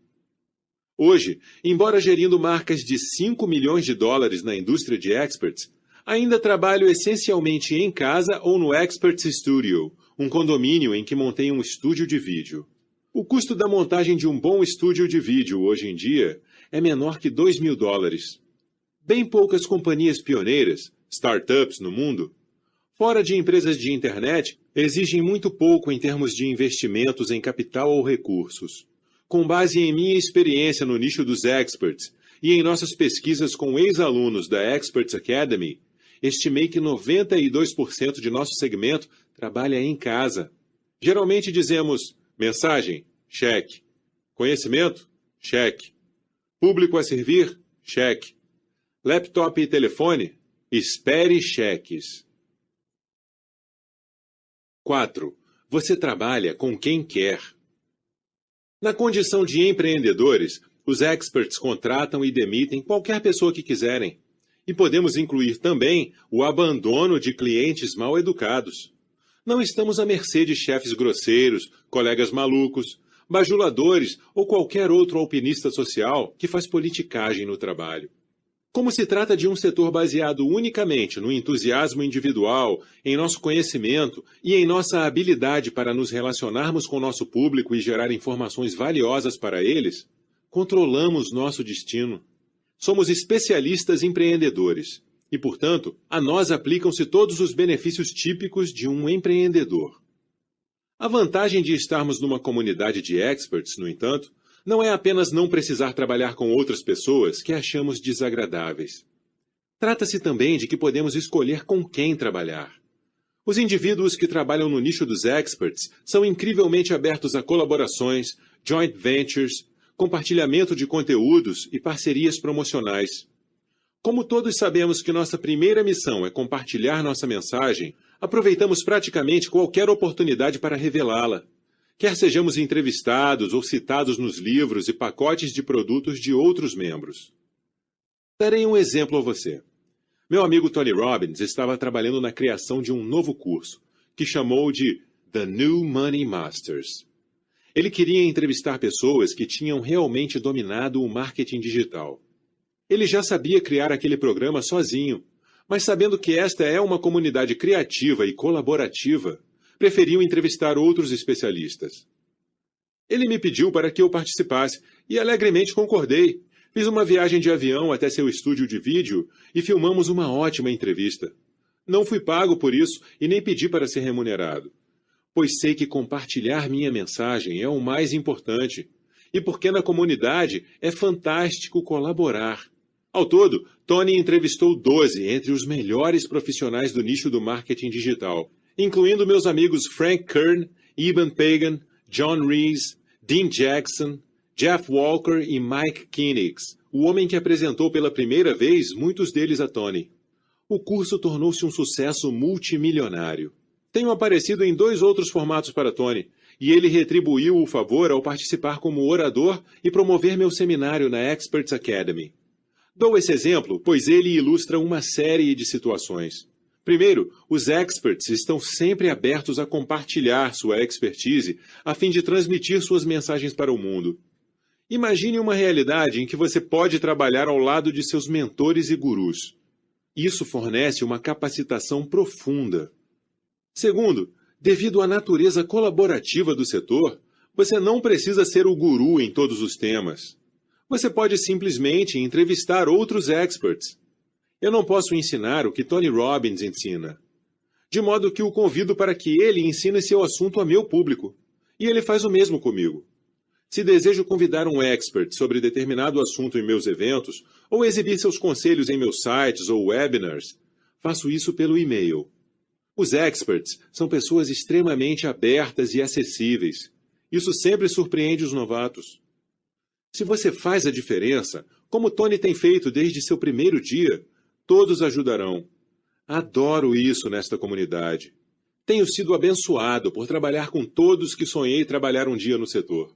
Hoje, embora gerindo marcas de 5 milhões de dólares na indústria de experts, ainda trabalho essencialmente em casa ou no Experts Studio, um condomínio em que montei um estúdio de vídeo. O custo da montagem de um bom estúdio de vídeo hoje em dia é menor que $2.000. Bem poucas companhias pioneiras, startups no mundo, fora de empresas de internet, exigem muito pouco em termos de investimentos em capital ou recursos. Com base em minha experiência no nicho dos experts e em nossas pesquisas com ex-alunos da Experts Academy, estimei que 92% de nosso segmento trabalha em casa. Geralmente dizemos mensagem, cheque. Conhecimento, cheque. Público a servir, cheque. Laptop e telefone, espere cheques. 4. Você trabalha com quem quer. Na condição de empreendedores, os experts contratam e demitem qualquer pessoa que quiserem. E podemos incluir também o abandono de clientes mal educados. Não estamos à mercê de chefes grosseiros, colegas malucos, bajuladores ou qualquer outro alpinista social que faz politicagem no trabalho. Como se trata de um setor baseado unicamente no entusiasmo individual, em nosso conhecimento e em nossa habilidade para nos relacionarmos com nosso público e gerar informações valiosas para eles, controlamos nosso destino. Somos especialistas empreendedores e, portanto, a nós aplicam-se todos os benefícios típicos de um empreendedor. A vantagem de estarmos numa comunidade de experts, no entanto, não é apenas não precisar trabalhar com outras pessoas que achamos desagradáveis. Trata-se também de que podemos escolher com quem trabalhar. Os indivíduos que trabalham no nicho dos experts são incrivelmente abertos a colaborações, joint ventures, compartilhamento de conteúdos e parcerias promocionais. Como todos sabemos que nossa primeira missão é compartilhar nossa mensagem, aproveitamos praticamente qualquer oportunidade para revelá-la. Quer sejamos entrevistados ou citados nos livros e pacotes de produtos de outros membros. Darei um exemplo a você. Meu amigo Tony Robbins estava trabalhando na criação de um novo curso, que chamou de The New Money Masters. Ele queria entrevistar pessoas que tinham realmente dominado o marketing digital. Ele já sabia criar aquele programa sozinho, mas sabendo que esta é uma comunidade criativa e colaborativa, preferiu entrevistar outros especialistas. Ele me pediu para que eu participasse e alegremente concordei. Fiz uma viagem de avião até seu estúdio de vídeo e filmamos uma ótima entrevista. Não fui pago por isso e nem pedi para ser remunerado, pois sei que compartilhar minha mensagem é o mais importante e porque na comunidade é fantástico colaborar. Ao todo, Tony entrevistou 12 entre os melhores profissionais do nicho do marketing digital, incluindo meus amigos Frank Kern, Eben Pagan, John Rees, Dean Jackson, Jeff Walker e Mike Kinix, o homem que apresentou pela primeira vez muitos deles a Tony. O curso tornou-se um sucesso multimilionário. Tenho aparecido em 2 outros formatos para Tony, e ele retribuiu o favor ao participar como orador e promover meu seminário na Experts Academy. Dou esse exemplo, pois ele ilustra uma série de situações. Primeiro, os experts estão sempre abertos a compartilhar sua expertise a fim de transmitir suas mensagens para o mundo. Imagine uma realidade em que você pode trabalhar ao lado de seus mentores e gurus. Isso fornece uma capacitação profunda. Segundo, devido à natureza colaborativa do setor, você não precisa ser o guru em todos os temas. Você pode simplesmente entrevistar outros experts. Eu não posso ensinar o que Tony Robbins ensina, de modo que o convido para que ele ensine seu assunto a meu público, e ele faz o mesmo comigo. Se desejo convidar um expert sobre determinado assunto em meus eventos, ou exibir seus conselhos em meus sites ou webinars, faço isso pelo e-mail. Os experts são pessoas extremamente abertas e acessíveis. Isso sempre surpreende os novatos. Se você faz a diferença, como Tony tem feito desde seu primeiro dia, todos ajudarão. Adoro isso nesta comunidade. Tenho sido abençoado por trabalhar com todos que sonhei trabalhar um dia no setor.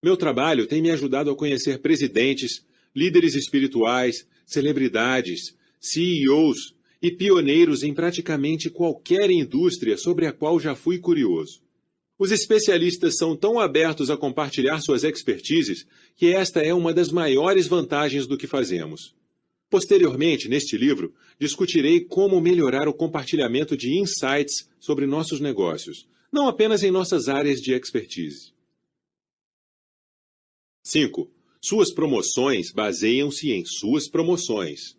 Meu trabalho tem me ajudado a conhecer presidentes, líderes espirituais, celebridades, CEOs e pioneiros em praticamente qualquer indústria sobre a qual já fui curioso. Os especialistas são tão abertos a compartilhar suas expertises que esta é uma das maiores vantagens do que fazemos. Posteriormente, neste livro, discutirei como melhorar o compartilhamento de insights sobre nossos negócios, não apenas em nossas áreas de expertise. 5. Suas promoções baseiam-se em suas promoções.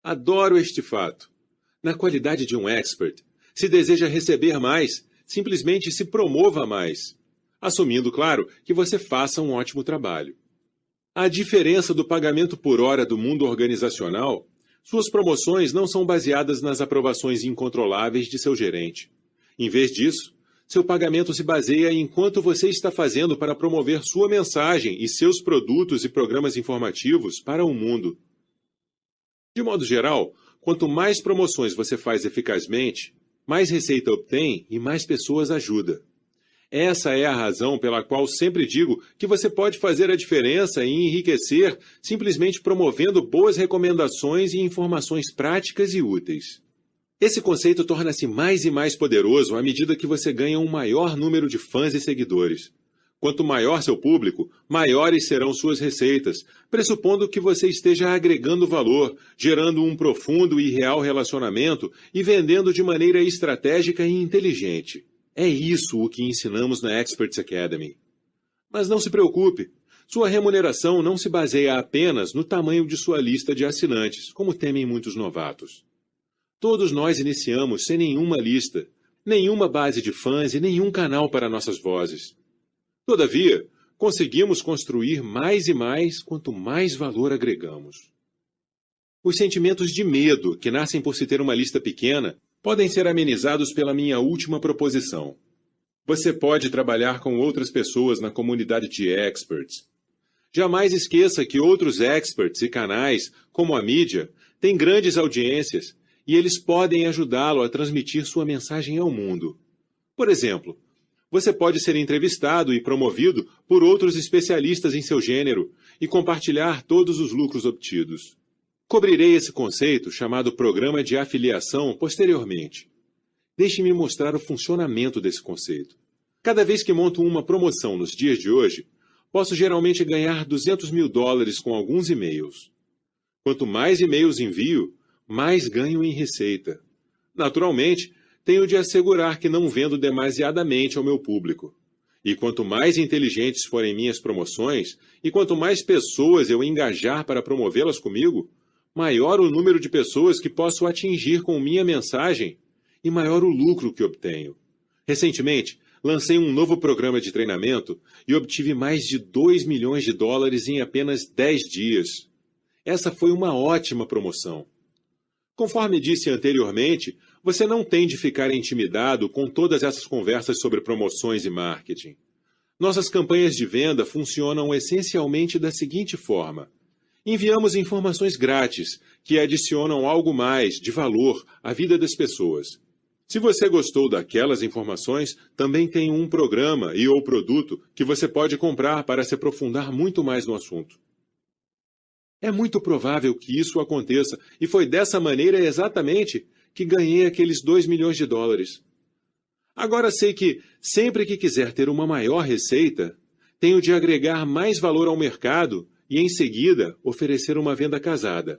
Adoro este fato. Na qualidade de um expert, se deseja receber mais, simplesmente se promova mais. assumindo, claro, que você faça um ótimo trabalho. A diferença do pagamento por hora do mundo organizacional, suas promoções não são baseadas nas aprovações incontroláveis de seu gerente. Em vez disso, seu pagamento se baseia em quanto você está fazendo para promover sua mensagem e seus produtos e programas informativos para o mundo. De modo geral, quanto mais promoções você faz eficazmente, mais receita obtém e mais pessoas ajuda. Essa é a razão pela qual sempre digo que você pode fazer a diferença e enriquecer simplesmente promovendo boas recomendações e informações práticas e úteis. Esse conceito torna-se mais e mais poderoso à medida que você ganha um maior número de fãs e seguidores. Quanto maior seu público, maiores serão suas receitas, pressupondo que você esteja agregando valor, gerando um profundo e real relacionamento e vendendo de maneira estratégica e inteligente. É isso o que ensinamos na Experts Academy. Mas não se preocupe, sua remuneração não se baseia apenas no tamanho de sua lista de assinantes, como temem muitos novatos. Todos nós iniciamos sem nenhuma lista, nenhuma base de fãs e nenhum canal para nossas vozes. Todavia, conseguimos construir mais e mais quanto mais valor agregamos. Os sentimentos de medo que nascem por se ter uma lista pequena podem ser amenizados pela minha última proposição. Você pode trabalhar com outras pessoas na comunidade de experts. Jamais esqueça que outros experts e canais, como a mídia, têm grandes audiências e eles podem ajudá-lo a transmitir sua mensagem ao mundo. Por exemplo, você pode ser entrevistado e promovido por outros especialistas em seu gênero e compartilhar todos os lucros obtidos. Cobrirei esse conceito, chamado programa de afiliação, posteriormente. Deixe-me mostrar o funcionamento desse conceito. Cada vez que monto uma promoção nos dias de hoje, posso geralmente ganhar $200 mil com alguns e-mails. Quanto mais e-mails envio, mais ganho em receita. Naturalmente, tenho de assegurar que não vendo demasiadamente ao meu público. E quanto mais inteligentes forem minhas promoções, e quanto mais pessoas eu engajar para promovê-las comigo, maior o número de pessoas que posso atingir com minha mensagem e maior o lucro que obtenho. Recentemente, lancei um novo programa de treinamento e obtive mais de $2 milhões em apenas 10 dias. Essa foi uma ótima promoção. Conforme disse anteriormente, você não tem de ficar intimidado com todas essas conversas sobre promoções e marketing. Nossas campanhas de venda funcionam essencialmente da seguinte forma: enviamos informações grátis que adicionam algo mais de valor à vida das pessoas. Se você gostou daquelas informações, também tem um programa e ou produto que você pode comprar para se aprofundar muito mais no assunto. É muito provável que isso aconteça e foi dessa maneira exatamente que ganhei aqueles $2 milhões. Agora sei que, sempre que quiser ter uma maior receita, tenho de agregar mais valor ao mercado e, em seguida, oferecer uma venda casada.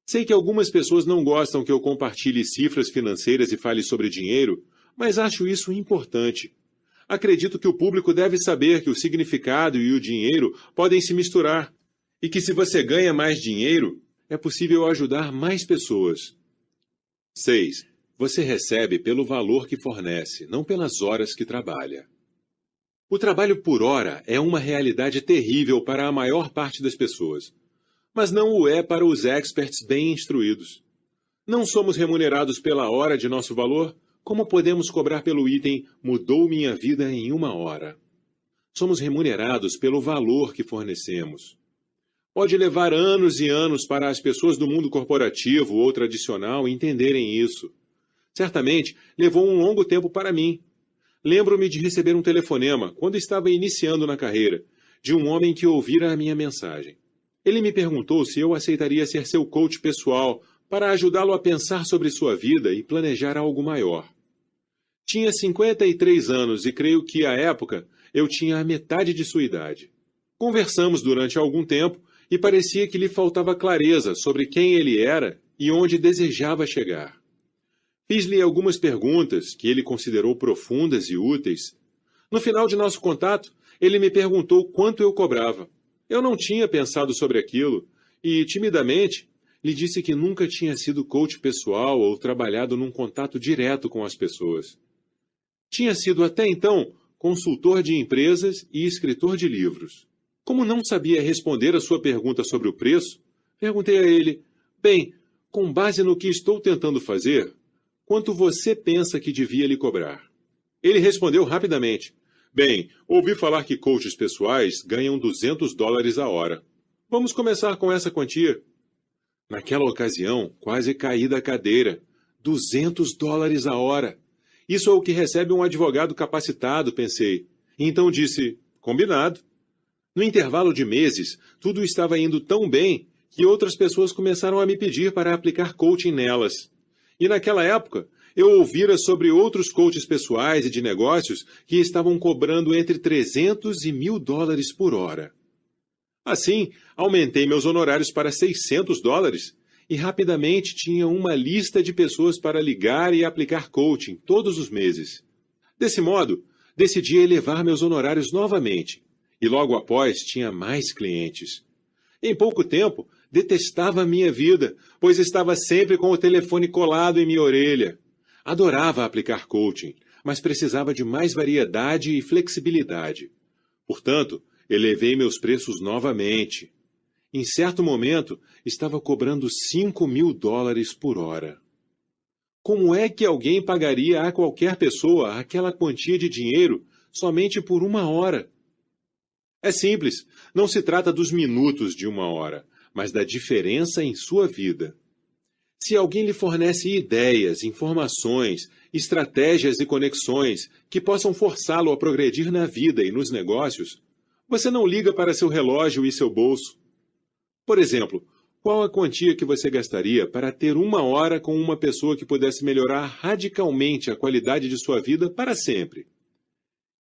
Sei que algumas pessoas não gostam que eu compartilhe cifras financeiras e fale sobre dinheiro, mas acho isso importante. Acredito que o público deve saber que o significado e o dinheiro podem se misturar, e que se você ganha mais dinheiro, é possível ajudar mais pessoas. 6. Você recebe pelo valor que fornece, não pelas horas que trabalha. O trabalho por hora é uma realidade terrível para a maior parte das pessoas, mas não o é para os experts bem instruídos. Não somos remunerados pela hora de nosso valor, como podemos cobrar pelo item "mudou minha vida em 1 hora". Somos remunerados pelo valor que fornecemos. Pode levar anos e anos para as pessoas do mundo corporativo ou tradicional entenderem isso. Certamente, levou um longo tempo para mim. Lembro-me de receber um telefonema, quando estava iniciando na carreira, de um homem que ouvira a minha mensagem. Ele me perguntou se eu aceitaria ser seu coach pessoal para ajudá-lo a pensar sobre sua vida e planejar algo maior. Tinha 53 anos e creio que, à época, eu tinha a metade de sua idade. Conversamos durante algum tempo e parecia que lhe faltava clareza sobre quem ele era e onde desejava chegar. Fiz-lhe algumas perguntas que ele considerou profundas e úteis. No final de nosso contato, ele me perguntou quanto eu cobrava. Eu não tinha pensado sobre aquilo e, timidamente, lhe disse que nunca tinha sido coach pessoal ou trabalhado num contato direto com as pessoas. Tinha sido até então consultor de empresas e escritor de livros. Como não sabia responder a sua pergunta sobre o preço, perguntei a ele: bem, com base no que estou tentando fazer, quanto você pensa que devia lhe cobrar? Ele respondeu rapidamente: bem, ouvi falar que coaches pessoais ganham $200 a hora. Vamos começar com essa quantia. Naquela ocasião, quase caí da cadeira. $200 a hora. Isso é o que recebe um advogado capacitado, pensei. Então disse: combinado. No intervalo de meses, tudo estava indo tão bem que outras pessoas começaram a me pedir para aplicar coaching nelas. E naquela época, eu ouvira sobre outros coaches pessoais e de negócios que estavam cobrando entre $300 e $1.000 por hora. Assim, aumentei meus honorários para $600 e rapidamente tinha uma lista de pessoas para ligar e aplicar coaching todos os meses. Desse modo, decidi elevar meus honorários novamente e logo após tinha mais clientes. Em pouco tempo, detestava a minha vida, pois estava sempre com o telefone colado em minha orelha. Adorava aplicar coaching, mas precisava de mais variedade e flexibilidade. Portanto, elevei meus preços novamente. Em certo momento, estava cobrando $5.000 por hora. Como é que alguém pagaria a qualquer pessoa aquela quantia de dinheiro somente por uma hora? É simples, não se trata dos minutos de uma hora, mas da diferença em sua vida. Se alguém lhe fornece ideias, informações, estratégias e conexões que possam forçá-lo a progredir na vida e nos negócios, você não liga para seu relógio e seu bolso. Por exemplo, qual a quantia que você gastaria para ter uma hora com uma pessoa que pudesse melhorar radicalmente a qualidade de sua vida para sempre?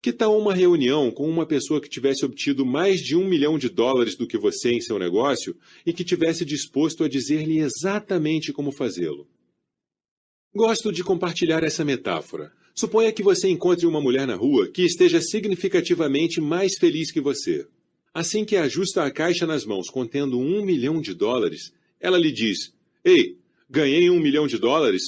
Que tal uma reunião com uma pessoa que tivesse obtido mais de $1 milhão do que você em seu negócio e que tivesse disposto a dizer-lhe exatamente como fazê-lo? Gosto de compartilhar essa metáfora. Suponha que você encontre uma mulher na rua que esteja significativamente mais feliz que você. Assim que ajusta a caixa nas mãos contendo $1 milhão, ela lhe diz: ei, ganhei $1 milhão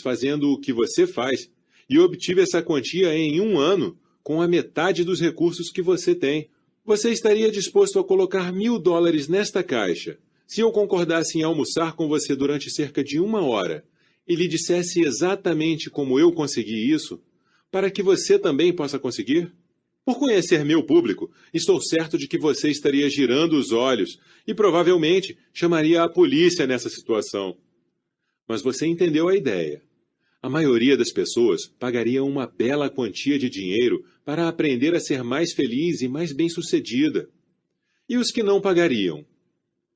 fazendo o que você faz e obtive essa quantia em um ano com a metade dos recursos que você tem. Você estaria disposto a colocar $1.000 nesta caixa se eu concordasse em almoçar com você durante cerca de uma hora e lhe dissesse exatamente como eu consegui isso, para que você também possa conseguir? Por conhecer meu público, estou certo de que você estaria girando os olhos e provavelmente chamaria a polícia nessa situação. Mas você entendeu a ideia. A maioria das pessoas pagaria uma bela quantia de dinheiro para aprender a ser mais feliz e mais bem-sucedida. E os que não pagariam?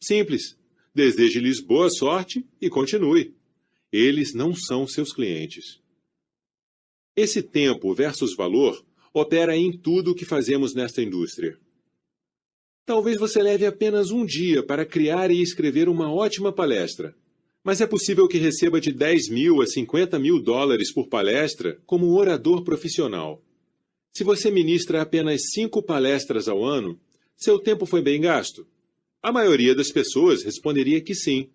Simples. Deseje-lhes boa sorte e continue. Eles não são seus clientes. Esse tempo versus valor opera em tudo o que fazemos nesta indústria. Talvez você leve apenas um dia para criar e escrever uma ótima palestra, mas é possível que receba de $10.000 a $50.000 por palestra como orador profissional. Se você ministra apenas 5 palestras ao ano, seu tempo foi bem gasto? A maioria das pessoas responderia que sim.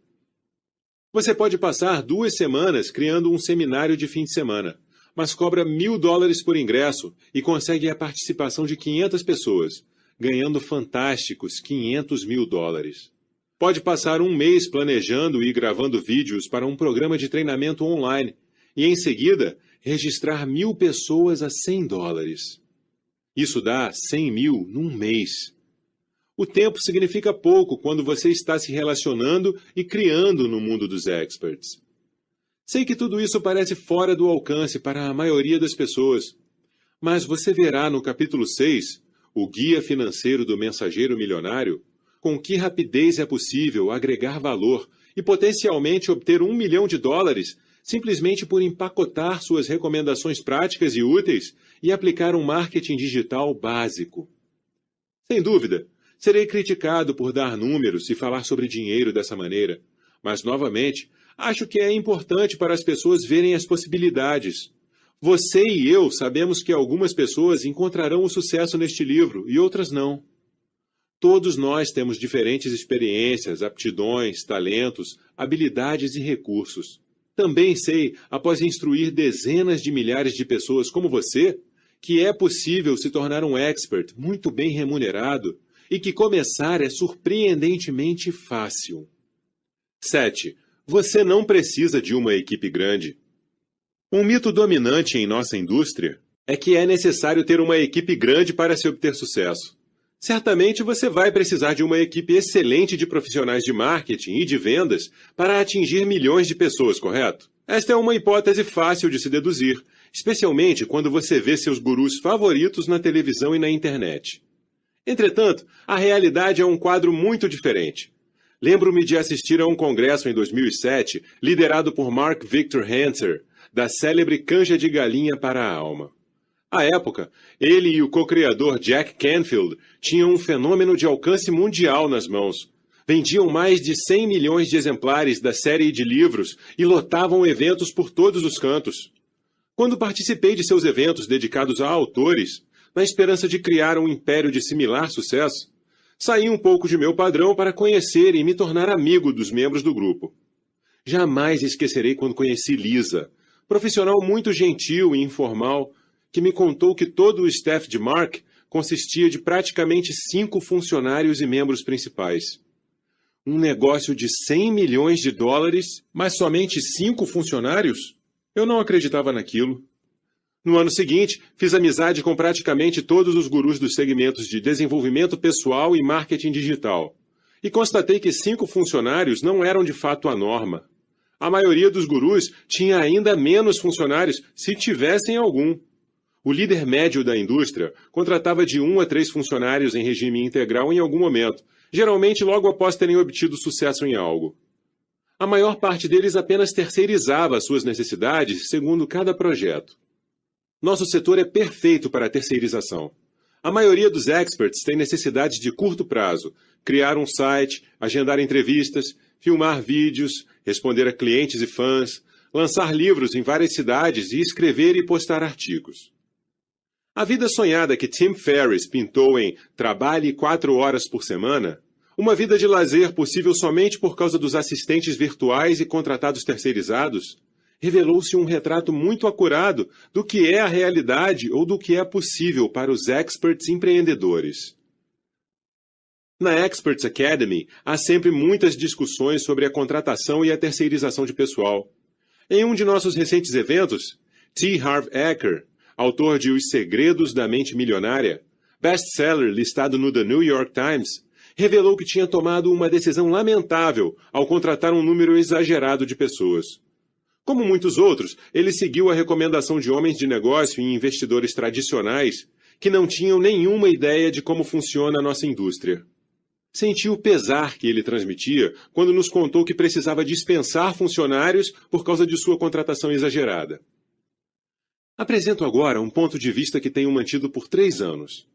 Você pode passar 2 semanas criando um seminário de fim de semana, mas cobra $1.000 por ingresso e consegue a participação de 500 pessoas, ganhando fantásticos $500.000. Pode passar um mês planejando e gravando vídeos para um programa de treinamento online e, em seguida, registrar 1.000 pessoas a $100. Isso dá 100.000 num mês. O tempo significa pouco quando você está se relacionando e criando no mundo dos experts. Sei que tudo isso parece fora do alcance para a maioria das pessoas, mas você verá no capítulo 6, o Guia Financeiro do Mensageiro Milionário, com que rapidez é possível agregar valor e potencialmente obter $1 milhão simplesmente por empacotar suas recomendações práticas e úteis e aplicar um marketing digital básico. Sem dúvida, serei criticado por dar números e falar sobre dinheiro dessa maneira, mas, novamente, acho que é importante para as pessoas verem as possibilidades. Você e eu sabemos que algumas pessoas encontrarão o sucesso neste livro e outras não. Todos nós temos diferentes experiências, aptidões, talentos, habilidades e recursos. Também sei, após instruir dezenas de milhares de pessoas como você, que é possível se tornar um expert muito bem remunerado e que começar é surpreendentemente fácil. 7. Você não precisa de uma equipe grande. Um mito dominante em nossa indústria é que é necessário ter uma equipe grande para se obter sucesso. Certamente você vai precisar de uma equipe excelente de profissionais de marketing e de vendas para atingir milhões de pessoas, correto? Esta é uma hipótese fácil de se deduzir, especialmente quando você vê seus gurus favoritos na televisão e na internet. Entretanto, a realidade é um quadro muito diferente. Lembro-me de assistir a um congresso em 2007, liderado por Mark Victor Hanser, da célebre canja de galinha para a alma. À época, ele e o co-criador Jack Canfield tinham um fenômeno de alcance mundial nas mãos. Vendiam mais de 100 milhões de exemplares da série de livros e lotavam eventos por todos os cantos. Quando participei de seus eventos dedicados a autores, na esperança de criar um império de similar sucesso, saí um pouco de meu padrão para conhecer e me tornar amigo dos membros do grupo. Jamais esquecerei quando conheci Lisa, profissional muito gentil e informal, que me contou que todo o staff de Mark consistia de praticamente 5 funcionários e membros principais. Um negócio de 100 milhões de dólares, mas somente 5 funcionários? Eu não acreditava naquilo. No ano seguinte, fiz amizade com praticamente todos os gurus dos segmentos de desenvolvimento pessoal e marketing digital. E constatei que 5 funcionários não eram de fato a norma. A maioria dos gurus tinha ainda menos funcionários, se tivessem algum. O líder médio da indústria contratava de 1 a 3 funcionários em regime integral em algum momento, geralmente logo após terem obtido sucesso em algo. A maior parte deles apenas terceirizava suas necessidades segundo cada projeto. Nosso setor é perfeito para a terceirização. A maioria dos experts tem necessidades de curto prazo: criar um site, agendar entrevistas, filmar vídeos, responder a clientes e fãs, lançar livros em várias cidades e escrever e postar artigos. A vida sonhada que Tim Ferriss pintou em Trabalhe 4 horas por semana, uma vida de lazer possível somente por causa dos assistentes virtuais e contratados terceirizados, revelou-se um retrato muito acurado do que é a realidade ou do que é possível para os experts empreendedores. Na Experts Academy, há sempre muitas discussões sobre a contratação e a terceirização de pessoal. Em um de nossos recentes eventos, T. Harv Eker, autor de Os Segredos da Mente Milionária, best-seller listado no The New York Times, revelou que tinha tomado uma decisão lamentável ao contratar um número exagerado de pessoas. Como muitos outros, ele seguiu a recomendação de homens de negócio e investidores tradicionais que não tinham nenhuma ideia de como funciona a nossa indústria. Senti o pesar que ele transmitia quando nos contou que precisava dispensar funcionários por causa de sua contratação exagerada. Apresento agora um ponto de vista que tenho mantido por 3 anos.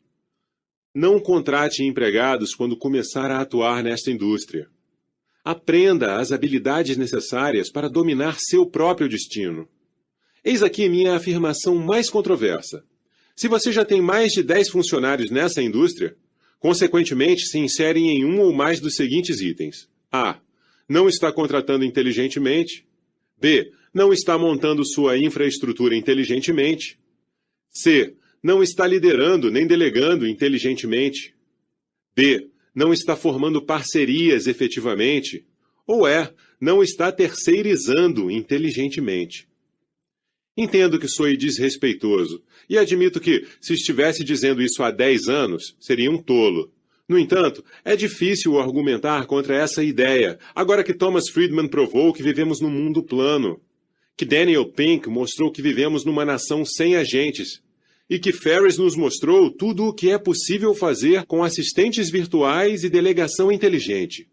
Não contrate empregados quando começar a atuar nesta indústria. Aprenda as habilidades necessárias para dominar seu próprio destino. Eis aqui minha afirmação mais controversa. Se você já tem mais de 10 funcionários nessa indústria, consequentemente se insere em um ou mais dos seguintes itens. A. Não está contratando inteligentemente. B. Não está montando sua infraestrutura inteligentemente. C. Não está liderando nem delegando inteligentemente. D. Não está formando parcerias efetivamente. Ou E. Não está terceirizando inteligentemente. Entendo que sou desrespeitoso e admito que, se estivesse dizendo isso há 10 anos, seria um tolo. No entanto, é difícil argumentar contra essa ideia, agora que Thomas Friedman provou que vivemos num mundo plano, que Daniel Pink mostrou que vivemos numa nação sem agentes, e que Ferriss nos mostrou tudo o que é possível fazer com assistentes virtuais e delegação inteligente.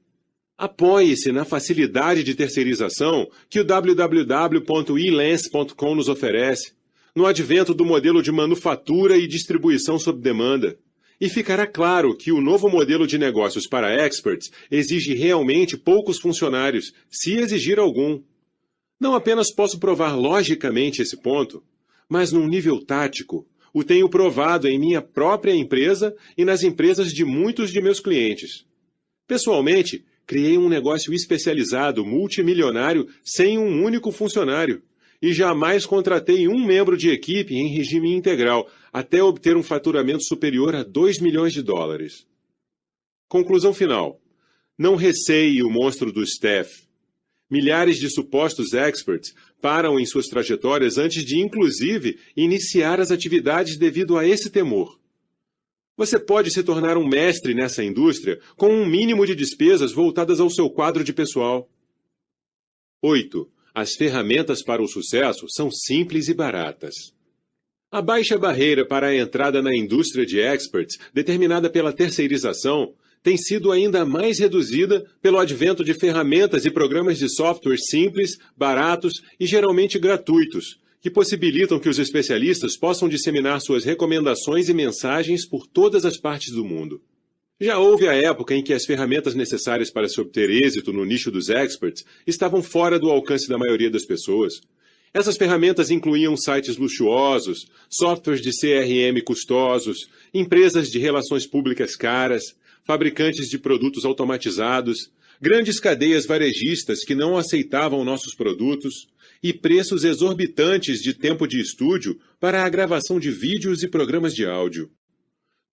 Apoie-se na facilidade de terceirização que o www.elance.com nos oferece, no advento do modelo de manufatura e distribuição sob demanda. E ficará claro que o novo modelo de negócios para experts exige realmente poucos funcionários, se exigir algum. Não apenas posso provar logicamente esse ponto, mas num nível tático, o tenho provado em minha própria empresa e nas empresas de muitos de meus clientes. Pessoalmente, criei um negócio especializado multimilionário sem um único funcionário, e jamais contratei um membro de equipe em regime integral, até obter um faturamento superior a 2 milhões de dólares. Conclusão final. Não receie o monstro do staff. Milhares de supostos experts param em suas trajetórias antes de, inclusive, iniciar as atividades devido a esse temor. Você pode se tornar um mestre nessa indústria com um mínimo de despesas voltadas ao seu quadro de pessoal. 8. As ferramentas para o sucesso são simples e baratas. A baixa barreira para a entrada na indústria de experts, determinada pela terceirização, tem sido ainda mais reduzida pelo advento de ferramentas e programas de software simples, baratos e geralmente gratuitos, que possibilitam que os especialistas possam disseminar suas recomendações e mensagens por todas as partes do mundo. Já houve a época em que as ferramentas necessárias para se obter êxito no nicho dos experts estavam fora do alcance da maioria das pessoas. Essas ferramentas incluíam sites luxuosos, softwares de CRM custosos, empresas de relações públicas caras, fabricantes de produtos automatizados, grandes cadeias varejistas que não aceitavam nossos produtos e preços exorbitantes de tempo de estúdio para a gravação de vídeos e programas de áudio.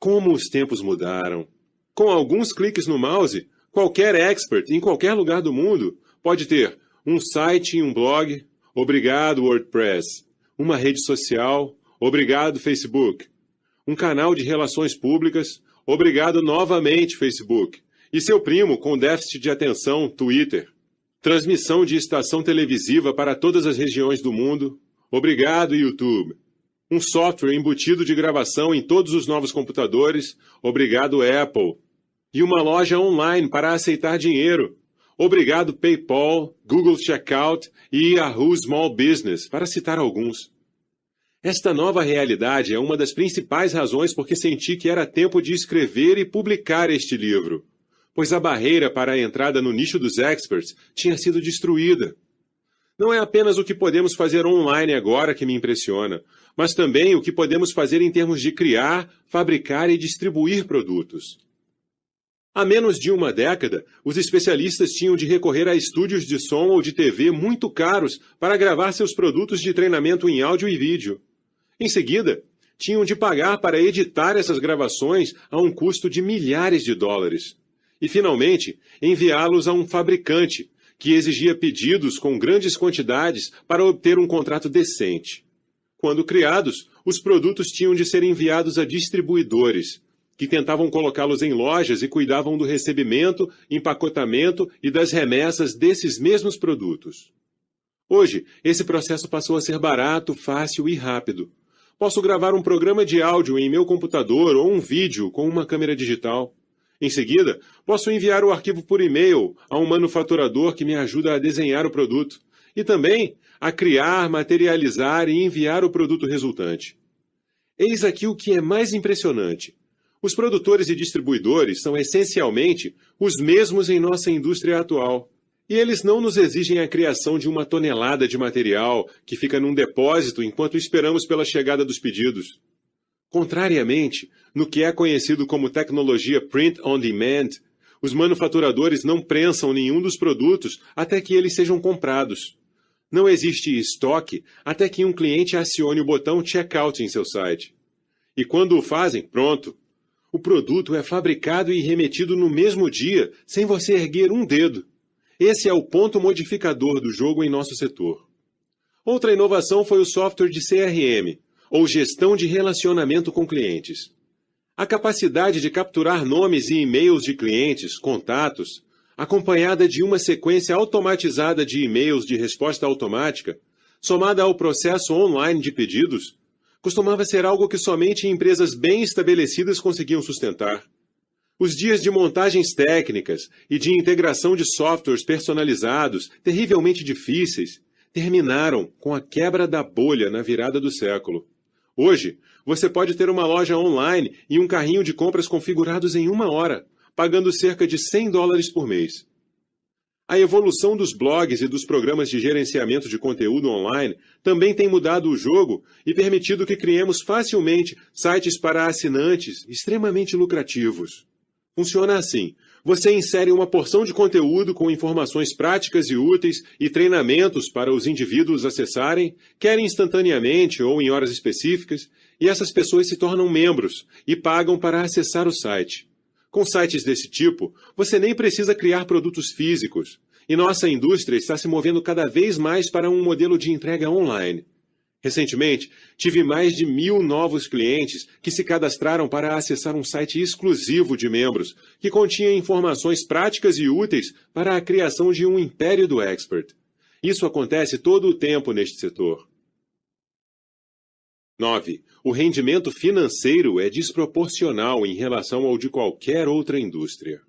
Como os tempos mudaram! Com alguns cliques no mouse, qualquer expert em qualquer lugar do mundo pode ter um site e um blog, obrigado WordPress, uma rede social, obrigado Facebook, um canal de relações públicas, obrigado novamente Facebook, e seu primo com déficit de atenção, Twitter. Transmissão de estação televisiva para todas as regiões do mundo, obrigado YouTube. Um software embutido de gravação em todos os novos computadores, obrigado Apple. E uma loja online para aceitar dinheiro, obrigado PayPal, Google Checkout e Yahoo Small Business, para citar alguns. Esta nova realidade é uma das principais razões por que senti que era tempo de escrever e publicar este livro, pois a barreira para a entrada no nicho dos experts tinha sido destruída. Não é apenas o que podemos fazer online agora que me impressiona, mas também o que podemos fazer em termos de criar, fabricar e distribuir produtos. Há menos de uma década, os especialistas tinham de recorrer a estúdios de som ou de TV muito caros para gravar seus produtos de treinamento em áudio e vídeo. Em seguida, tinham de pagar para editar essas gravações a um custo de milhares de dólares. E, finalmente, enviá-los a um fabricante, que exigia pedidos com grandes quantidades para obter um contrato decente. Quando criados, os produtos tinham de ser enviados a distribuidores, que tentavam colocá-los em lojas e cuidavam do recebimento, empacotamento e das remessas desses mesmos produtos. Hoje, esse processo passou a ser barato, fácil e rápido. Posso gravar um programa de áudio em meu computador ou um vídeo com uma câmera digital. Em seguida, posso enviar o arquivo por e-mail a um manufaturador que me ajuda a desenhar o produto e também a criar, materializar e enviar o produto resultante. Eis aqui o que é mais impressionante. Os produtores e distribuidores são essencialmente os mesmos em nossa indústria atual. E eles não nos exigem a criação de uma tonelada de material que fica num depósito enquanto esperamos pela chegada dos pedidos. Contrariamente, no que é conhecido como tecnologia Print on Demand, os manufaturadores não prensam nenhum dos produtos até que eles sejam comprados. Não existe estoque até que um cliente acione o botão Checkout em seu site. E quando o fazem, pronto. O produto é fabricado e remetido no mesmo dia, sem você erguer um dedo. Esse é o ponto modificador do jogo em nosso setor. Outra inovação foi o software de CRM, ou gestão de relacionamento com clientes. A capacidade de capturar nomes e e-mails de clientes, contatos, acompanhada de uma sequência automatizada de e-mails de resposta automática, somada ao processo online de pedidos, costumava ser algo que somente empresas bem estabelecidas conseguiam sustentar. Os dias de montagens técnicas e de integração de softwares personalizados, terrivelmente difíceis, terminaram com a quebra da bolha na virada do século. Hoje, você pode ter uma loja online e um carrinho de compras configurados em 1 hora, pagando cerca de $100 por mês. A evolução dos blogs e dos programas de gerenciamento de conteúdo online também tem mudado o jogo e permitido que criemos facilmente sites para assinantes extremamente lucrativos. Funciona assim. Você insere uma porção de conteúdo com informações práticas e úteis e treinamentos para os indivíduos acessarem, quer instantaneamente ou em horas específicas, e essas pessoas se tornam membros e pagam para acessar o site. Com sites desse tipo, você nem precisa criar produtos físicos, e nossa indústria está se movendo cada vez mais para um modelo de entrega online. Recentemente, tive mais de 1.000 novos clientes que se cadastraram para acessar um site exclusivo de membros, que continha informações práticas e úteis para a criação de um império do expert. Isso acontece todo o tempo neste setor. 9. O rendimento financeiro é desproporcional em relação ao de qualquer outra indústria.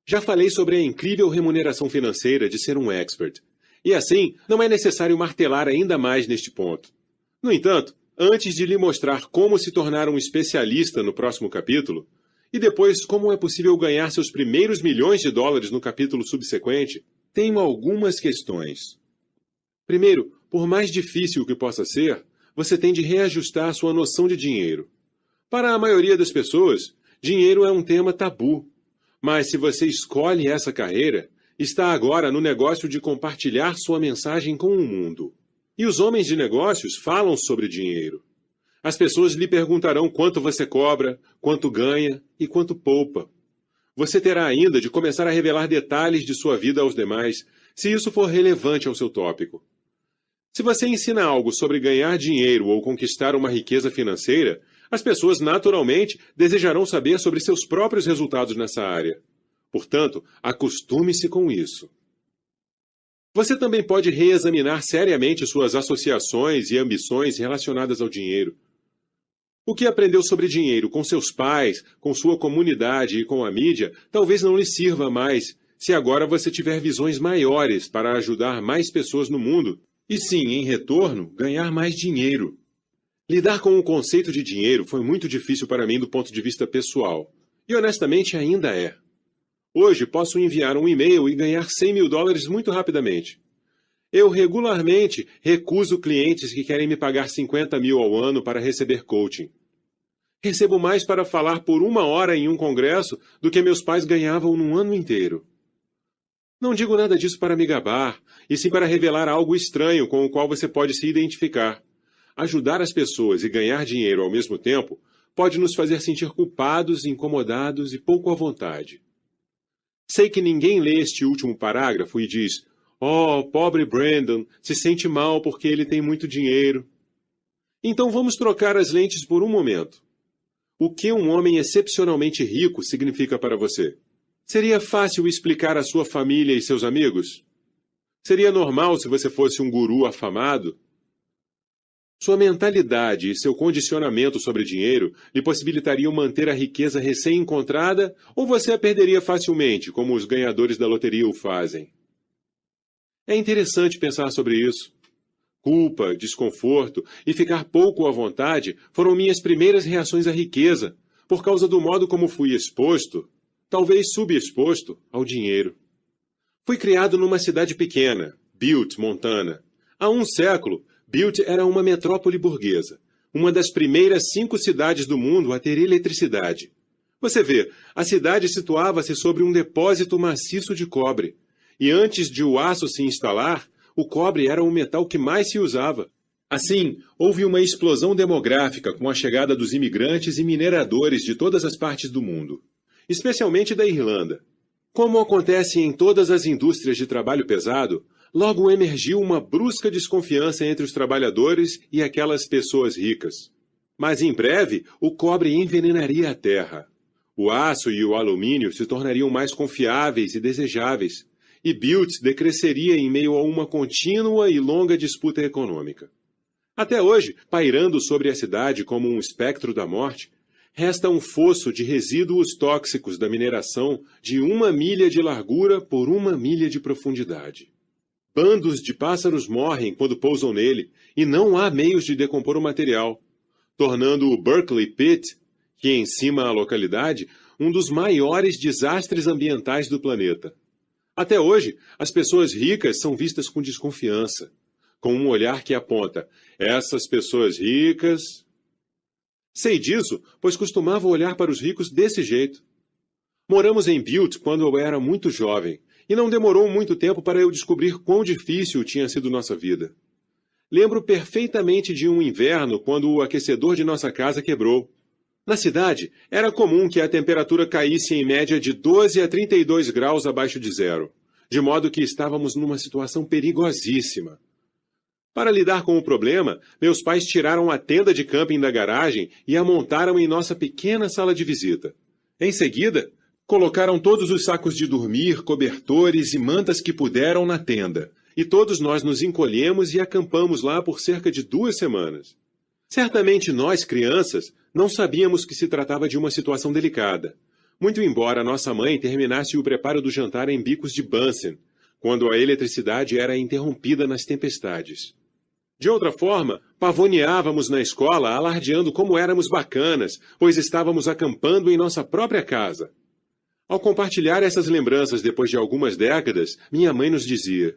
Já falei sobre a incrível remuneração financeira de ser um expert. E assim, não é necessário martelar ainda mais neste ponto. No entanto, antes de lhe mostrar como se tornar um especialista no próximo capítulo, e depois como é possível ganhar seus primeiros milhões de dólares no capítulo subsequente, tenho algumas questões. Primeiro, por mais difícil que possa ser, você tem de reajustar sua noção de dinheiro. Para a maioria das pessoas, dinheiro é um tema tabu. Mas se você escolhe essa carreira, está agora no negócio de compartilhar sua mensagem com o mundo. E os homens de negócios falam sobre dinheiro. As pessoas lhe perguntarão quanto você cobra, quanto ganha e quanto poupa. Você terá ainda de começar a revelar detalhes de sua vida aos demais, se isso for relevante ao seu tópico. Se você ensina algo sobre ganhar dinheiro ou conquistar uma riqueza financeira, as pessoas naturalmente desejarão saber sobre seus próprios resultados nessa área. Portanto, acostume-se com isso. Você também pode reexaminar seriamente suas associações e ambições relacionadas ao dinheiro. O que aprendeu sobre dinheiro com seus pais, com sua comunidade e com a mídia talvez não lhe sirva mais, se agora você tiver visões maiores para ajudar mais pessoas no mundo e sim, em retorno, ganhar mais dinheiro. Lidar com o conceito de dinheiro foi muito difícil para mim do ponto de vista pessoal, e honestamente ainda é. Hoje posso enviar um e-mail e ganhar 100 mil dólares muito rapidamente. Eu regularmente recuso clientes que querem me pagar 50 mil ao ano para receber coaching. Recebo mais para falar por 1 hora em um congresso do que meus pais ganhavam num ano inteiro. Não digo nada disso para me gabar, e sim para revelar algo estranho com o qual você pode se identificar. Ajudar as pessoas e ganhar dinheiro ao mesmo tempo pode nos fazer sentir culpados, incomodados e pouco à vontade. Sei que ninguém lê este último parágrafo e diz: "Oh, pobre Brandon, se sente mal porque ele tem muito dinheiro." Então vamos trocar as lentes por um momento. O que um homem excepcionalmente rico significa para você? Seria fácil explicar à sua família e seus amigos? Seria normal se você fosse um guru afamado? Sua mentalidade e seu condicionamento sobre dinheiro lhe possibilitariam manter a riqueza recém-encontrada ou você a perderia facilmente, como os ganhadores da loteria o fazem? É interessante pensar sobre isso. Culpa, desconforto e ficar pouco à vontade foram minhas primeiras reações à riqueza, por causa do modo como fui exposto, talvez subexposto, ao dinheiro. Fui criado numa cidade pequena, Butte, Montana. Há um século, Butte era uma metrópole burguesa, uma das primeiras 5 cidades do mundo a ter eletricidade. Você vê, a cidade situava-se sobre um depósito maciço de cobre, e antes de o aço se instalar, o cobre era o metal que mais se usava. Assim, houve uma explosão demográfica com a chegada dos imigrantes e mineradores de todas as partes do mundo, especialmente da Irlanda. Como acontece em todas as indústrias de trabalho pesado, logo emergiu uma brusca desconfiança entre os trabalhadores e aquelas pessoas ricas. Mas em breve, o cobre envenenaria a terra. O aço e o alumínio se tornariam mais confiáveis e desejáveis, e Butte decresceria em meio a uma contínua e longa disputa econômica. Até hoje, pairando sobre a cidade como um espectro da morte, resta um fosso de resíduos tóxicos da mineração de 1 milha de largura por 1 milha de profundidade. Bandos de pássaros morrem quando pousam nele e não há meios de decompor o material, tornando o Berkeley Pit, que encima a localidade, um dos maiores desastres ambientais do planeta. Até hoje, as pessoas ricas são vistas com desconfiança, com um olhar que aponta: essas pessoas ricas... Sei disso, pois costumava olhar para os ricos desse jeito. Moramos em Butte quando eu era muito jovem, e não demorou muito tempo para eu descobrir quão difícil tinha sido nossa vida. Lembro perfeitamente de um inverno quando o aquecedor de nossa casa quebrou. Na cidade, era comum que a temperatura caísse em média de 12 a 32 graus abaixo de zero, de modo que estávamos numa situação perigosíssima. Para lidar com o problema, meus pais tiraram a tenda de camping da garagem e a montaram em nossa pequena sala de visita. Em seguida, colocaram todos os sacos de dormir, cobertores e mantas que puderam na tenda, e todos nós nos encolhemos e acampamos lá por cerca de 2 semanas. Certamente nós, crianças, não sabíamos que se tratava de uma situação delicada, muito embora nossa mãe terminasse o preparo do jantar em Bicos de Bunsen, quando a eletricidade era interrompida nas tempestades. De outra forma, pavoneávamos na escola alardeando como éramos bacanas, pois estávamos acampando em nossa própria casa. Ao compartilhar essas lembranças depois de algumas décadas, minha mãe nos dizia: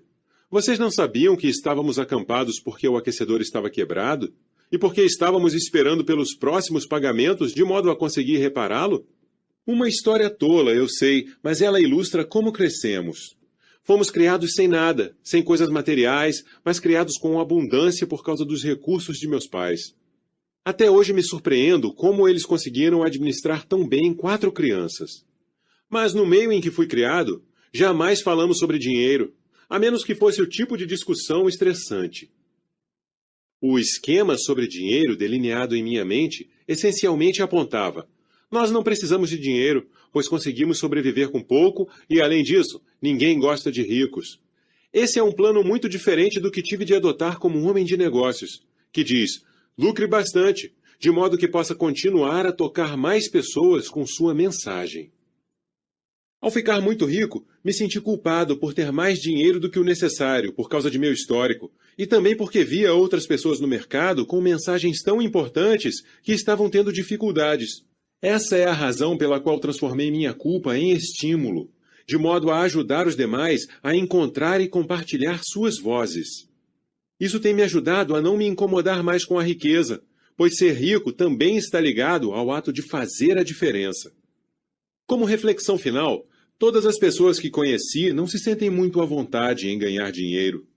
"Vocês não sabiam que estávamos acampados porque o aquecedor estava quebrado? E porque estávamos esperando pelos próximos pagamentos de modo a conseguir repará-lo?" Uma história tola, eu sei, mas ela ilustra como crescemos. Fomos criados sem nada, sem coisas materiais, mas criados com abundância por causa dos recursos de meus pais. Até hoje me surpreendo como eles conseguiram administrar tão bem 4 crianças. Mas no meio em que fui criado, jamais falamos sobre dinheiro, a menos que fosse o tipo de discussão estressante. O esquema sobre dinheiro delineado em minha mente essencialmente apontava: nós não precisamos de dinheiro, pois conseguimos sobreviver com pouco e, além disso, ninguém gosta de ricos. Esse é um plano muito diferente do que tive de adotar como um homem de negócios, que diz: lucre bastante, de modo que possa continuar a tocar mais pessoas com sua mensagem. Ao ficar muito rico, me senti culpado por ter mais dinheiro do que o necessário por causa de meu histórico, e também porque via outras pessoas no mercado com mensagens tão importantes que estavam tendo dificuldades. Essa é a razão pela qual transformei minha culpa em estímulo, de modo a ajudar os demais a encontrar e compartilhar suas vozes. Isso tem me ajudado a não me incomodar mais com a riqueza, pois ser rico também está ligado ao ato de fazer a diferença. Como reflexão final, todas as pessoas que conheci não se sentem muito à vontade em ganhar dinheiro.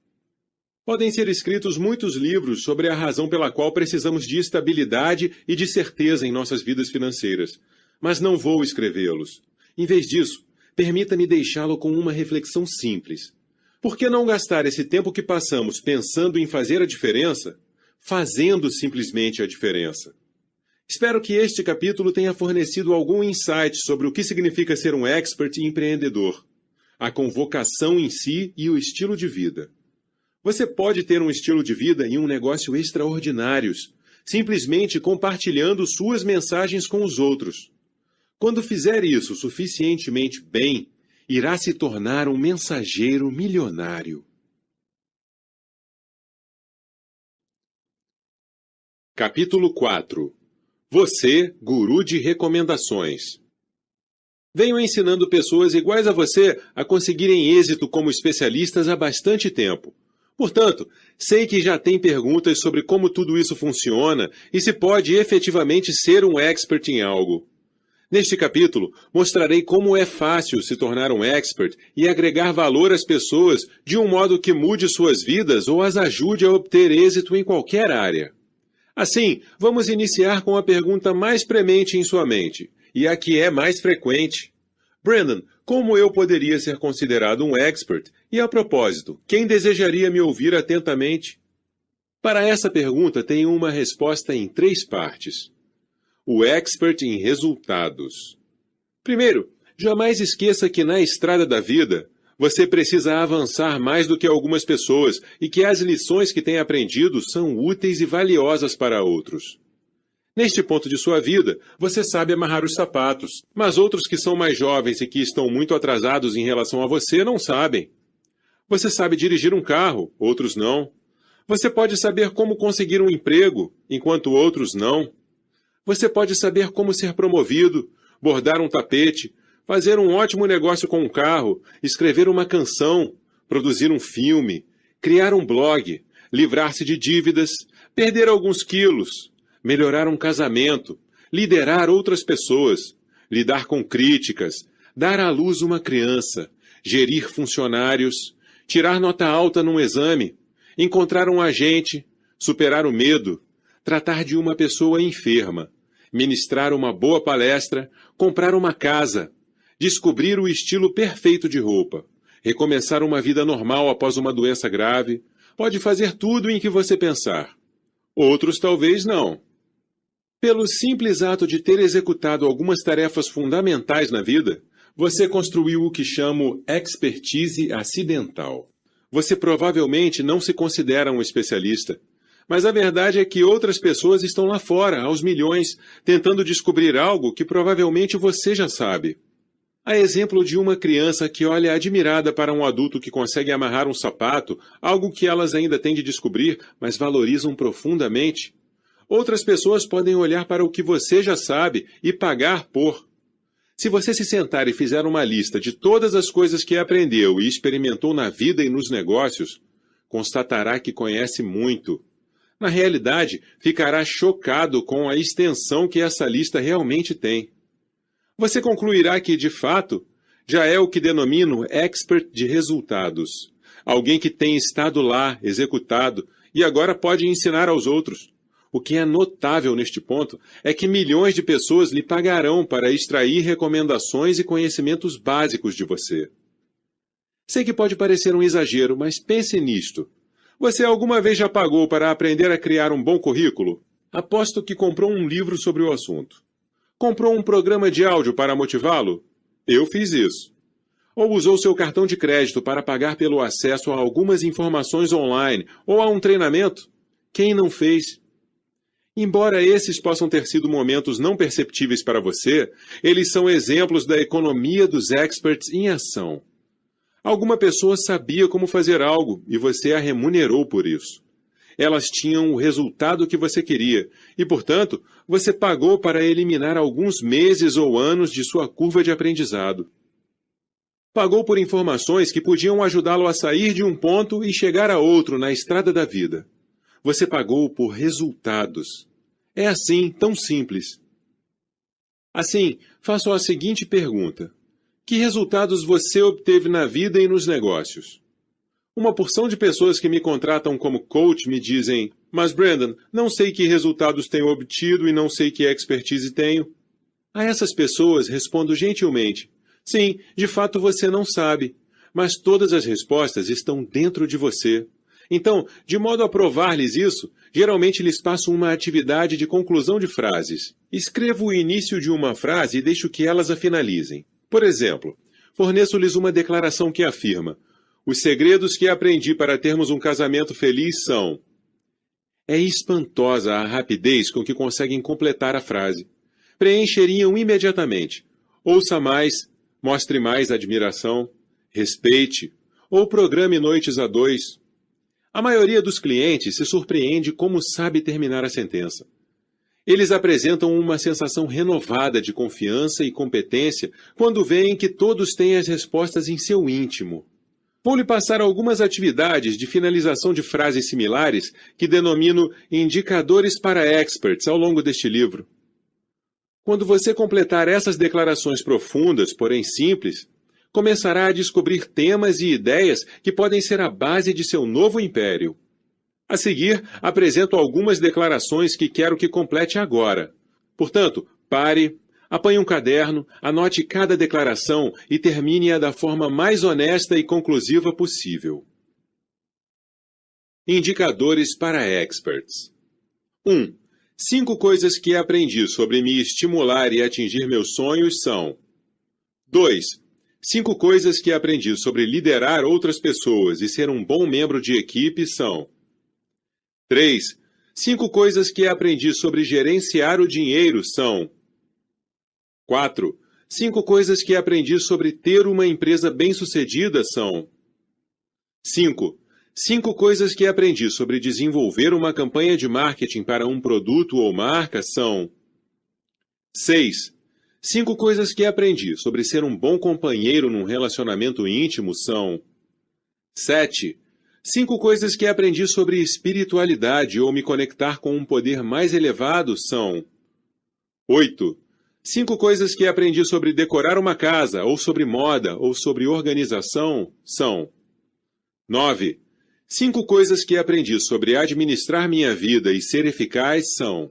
Podem ser escritos muitos livros sobre a razão pela qual precisamos de estabilidade e de certeza em nossas vidas financeiras, mas não vou escrevê-los. Em vez disso, permita-me deixá-lo com uma reflexão simples. Por que não gastar esse tempo que passamos pensando em fazer a diferença, fazendo simplesmente a diferença? Espero que este capítulo tenha fornecido algum insight sobre o que significa ser um expert e empreendedor, a convocação em si e o estilo de vida. Você pode ter um estilo de vida e um negócio extraordinários, simplesmente compartilhando suas mensagens com os outros. Quando fizer isso suficientemente bem, irá se tornar um mensageiro milionário. Capítulo 4. Você, guru de recomendações. Venho ensinando pessoas iguais a você a conseguirem êxito como especialistas há bastante tempo. Portanto, sei que já tem perguntas sobre como tudo isso funciona e se pode efetivamente ser um expert em algo. Neste capítulo, mostrarei como é fácil se tornar um expert e agregar valor às pessoas de um modo que mude suas vidas ou as ajude a obter êxito em qualquer área. Assim, vamos iniciar com a pergunta mais premente em sua mente, e a que é mais frequente. Brandon, como eu poderia ser considerado um expert? E a propósito, quem desejaria me ouvir atentamente? Para essa pergunta, tenho uma resposta em 3 partes. O expert em resultados. Primeiro, jamais esqueça que na estrada da vida, você precisa avançar mais do que algumas pessoas e que as lições que tem aprendido são úteis e valiosas para outros. Neste ponto de sua vida, você sabe amarrar os sapatos, mas outros que são mais jovens e que estão muito atrasados em relação a você não sabem. Você sabe dirigir um carro, outros não. Você pode saber como conseguir um emprego, enquanto outros não. Você pode saber como ser promovido, bordar um tapete, fazer um ótimo negócio com um carro, escrever uma canção, produzir um filme, criar um blog, livrar-se de dívidas, perder alguns quilos, melhorar um casamento, liderar outras pessoas, lidar com críticas, dar à luz uma criança, gerir funcionários, tirar nota alta num exame, encontrar um agente, superar o medo, tratar de uma pessoa enferma, ministrar uma boa palestra, comprar uma casa, descobrir o estilo perfeito de roupa, recomeçar uma vida normal após uma doença grave, pode fazer tudo em que você pensar. Outros talvez não. Pelo simples ato de ter executado algumas tarefas fundamentais na vida, você construiu o que chamo expertise acidental. Você provavelmente não se considera um especialista, mas a verdade é que outras pessoas estão lá fora, aos milhões, tentando descobrir algo que provavelmente você já sabe. Há exemplo de uma criança que olha admirada para um adulto que consegue amarrar um sapato, algo que elas ainda têm de descobrir, mas valorizam profundamente. Outras pessoas podem olhar para o que você já sabe e pagar por. Se você se sentar e fizer uma lista de todas as coisas que aprendeu e experimentou na vida e nos negócios, constatará que conhece muito. Na realidade, ficará chocado com a extensão que essa lista realmente tem. Você concluirá que, de fato, já é o que denomino expert de resultados. Alguém que tem estado lá, executado, e agora pode ensinar aos outros. O que é notável neste ponto é que milhões de pessoas lhe pagarão para extrair recomendações e conhecimentos básicos de você. Sei que pode parecer um exagero, mas pense nisto. Você alguma vez já pagou para aprender a criar um bom currículo? Aposto que comprou um livro sobre o assunto. Comprou um programa de áudio para motivá-lo? Eu fiz isso. Ou usou seu cartão de crédito para pagar pelo acesso a algumas informações online ou a um treinamento? Quem não fez? Embora esses possam ter sido momentos não perceptíveis para você, eles são exemplos da economia dos experts em ação. Alguma pessoa sabia como fazer algo e você a remunerou por isso. Elas tinham o resultado que você queria e, portanto, você pagou para eliminar alguns meses ou anos de sua curva de aprendizado. Pagou por informações que podiam ajudá-lo a sair de um ponto e chegar a outro na estrada da vida. Você pagou por resultados. É assim, tão simples. Assim, faço a seguinte pergunta. Que resultados você obteve na vida e nos negócios? Uma porção de pessoas que me contratam como coach me dizem, mas Brandon, não sei que resultados tenho obtido e não sei que expertise tenho. A essas pessoas respondo gentilmente, sim, de fato você não sabe, mas todas as respostas estão dentro de você. Então, de modo a provar-lhes isso, geralmente lhes passo uma atividade de conclusão de frases. Escrevo o início de uma frase e deixo que elas a finalizem. Por exemplo, forneço-lhes uma declaração que afirma: os segredos que aprendi para termos um casamento feliz são... É espantosa a rapidez com que conseguem completar a frase. Preencheriam imediatamente. Ouça mais, mostre mais admiração, respeite, ou programe noites a dois. A maioria dos clientes se surpreende como sabe terminar a sentença. Eles apresentam uma sensação renovada de confiança e competência quando veem que todos têm as respostas em seu íntimo. Vou lhe passar algumas atividades de finalização de frases similares que denomino indicadores para experts ao longo deste livro. Quando você completar essas declarações profundas, porém simples, começará a descobrir temas e ideias que podem ser a base de seu novo império. A seguir, apresento algumas declarações que quero que complete agora. Portanto, pare, apanhe um caderno, anote cada declaração e termine-a da forma mais honesta e conclusiva possível. Indicadores para experts. 1. 5 coisas que aprendi sobre me estimular e atingir meus sonhos são... 2. 5 coisas que aprendi sobre liderar outras pessoas e ser um bom membro de equipe são... 3. 5 coisas que aprendi sobre gerenciar o dinheiro são... 4. 5 coisas que aprendi sobre ter uma empresa bem-sucedida são... 5. 5 coisas que aprendi sobre desenvolver uma campanha de marketing para um produto ou marca são... 6. 5 coisas que aprendi sobre ser um bom companheiro num relacionamento íntimo são... 7. 5 coisas que aprendi sobre espiritualidade ou me conectar com um poder mais elevado são... 8. 5 coisas que aprendi sobre decorar uma casa, ou sobre moda, ou sobre organização são: 9. 5 coisas que aprendi sobre administrar minha vida e ser eficaz são: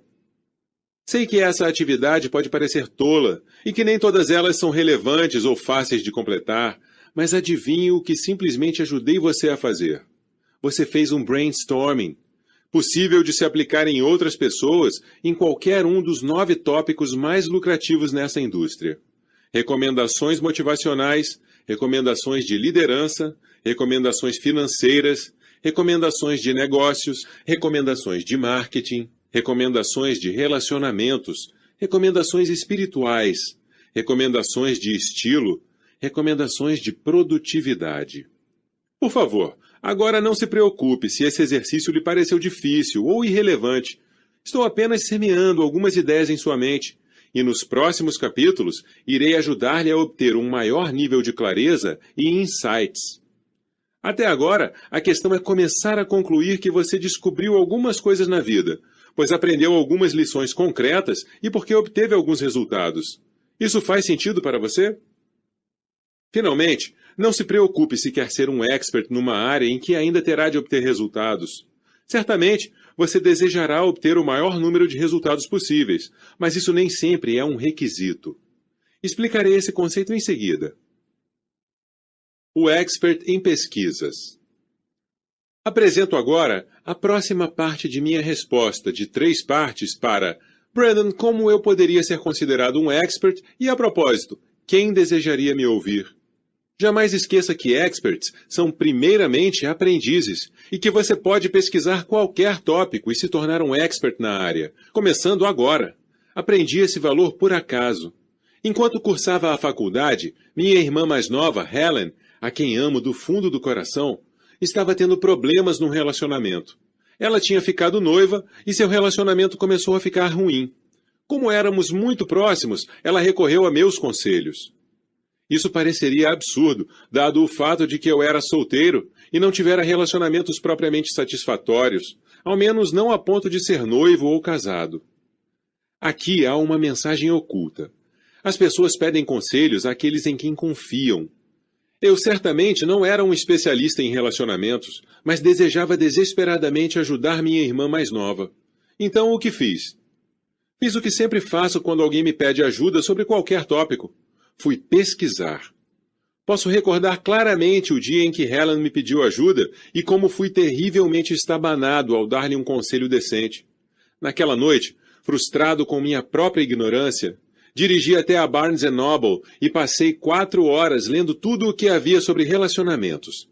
sei que essa atividade pode parecer tola e que nem todas elas são relevantes ou fáceis de completar, mas adivinhe o que simplesmente ajudei você a fazer. Você fez um brainstorming, possível de se aplicar em outras pessoas em qualquer um dos 9 tópicos mais lucrativos nessa indústria. Recomendações motivacionais, recomendações de liderança, recomendações financeiras, recomendações de negócios, recomendações de marketing, recomendações de relacionamentos, recomendações espirituais, recomendações de estilo, recomendações de produtividade. Por favor, agora não se preocupe se esse exercício lhe pareceu difícil ou irrelevante. Estou apenas semeando algumas ideias em sua mente, e nos próximos capítulos irei ajudar-lhe a obter um maior nível de clareza e insights. Até agora, a questão é começar a concluir que você descobriu algumas coisas na vida, pois aprendeu algumas lições concretas e porque obteve alguns resultados. Isso faz sentido para você? Finalmente, não se preocupe se quer ser um expert numa área em que ainda terá de obter resultados. Certamente, você desejará obter o maior número de resultados possíveis, mas isso nem sempre é um requisito. Explicarei esse conceito em seguida. O expert em pesquisas. Apresento agora a próxima parte de minha resposta de 3 partes para Brandon, como eu poderia ser considerado um expert? E a propósito, quem desejaria me ouvir? Jamais esqueça que experts são primeiramente aprendizes e que você pode pesquisar qualquer tópico e se tornar um expert na área, começando agora. Aprendi esse valor por acaso. Enquanto cursava a faculdade, minha irmã mais nova, Helen, a quem amo do fundo do coração, estava tendo problemas no relacionamento. Ela tinha ficado noiva e seu relacionamento começou a ficar ruim. Como éramos muito próximos, ela recorreu a meus conselhos. Isso pareceria absurdo, dado o fato de que eu era solteiro e não tivera relacionamentos propriamente satisfatórios, ao menos não a ponto de ser noivo ou casado. Aqui há uma mensagem oculta. As pessoas pedem conselhos àqueles em quem confiam. Eu certamente não era um especialista em relacionamentos, mas desejava desesperadamente ajudar minha irmã mais nova. Então, o que fiz? Fiz o que sempre faço quando alguém me pede ajuda sobre qualquer tópico. Fui pesquisar. Posso recordar claramente o dia em que Helen me pediu ajuda e como fui terrivelmente estabanado ao dar-lhe um conselho decente. Naquela noite, frustrado com minha própria ignorância, dirigi até a Barnes & Noble e passei 4 horas lendo tudo o que havia sobre relacionamentos.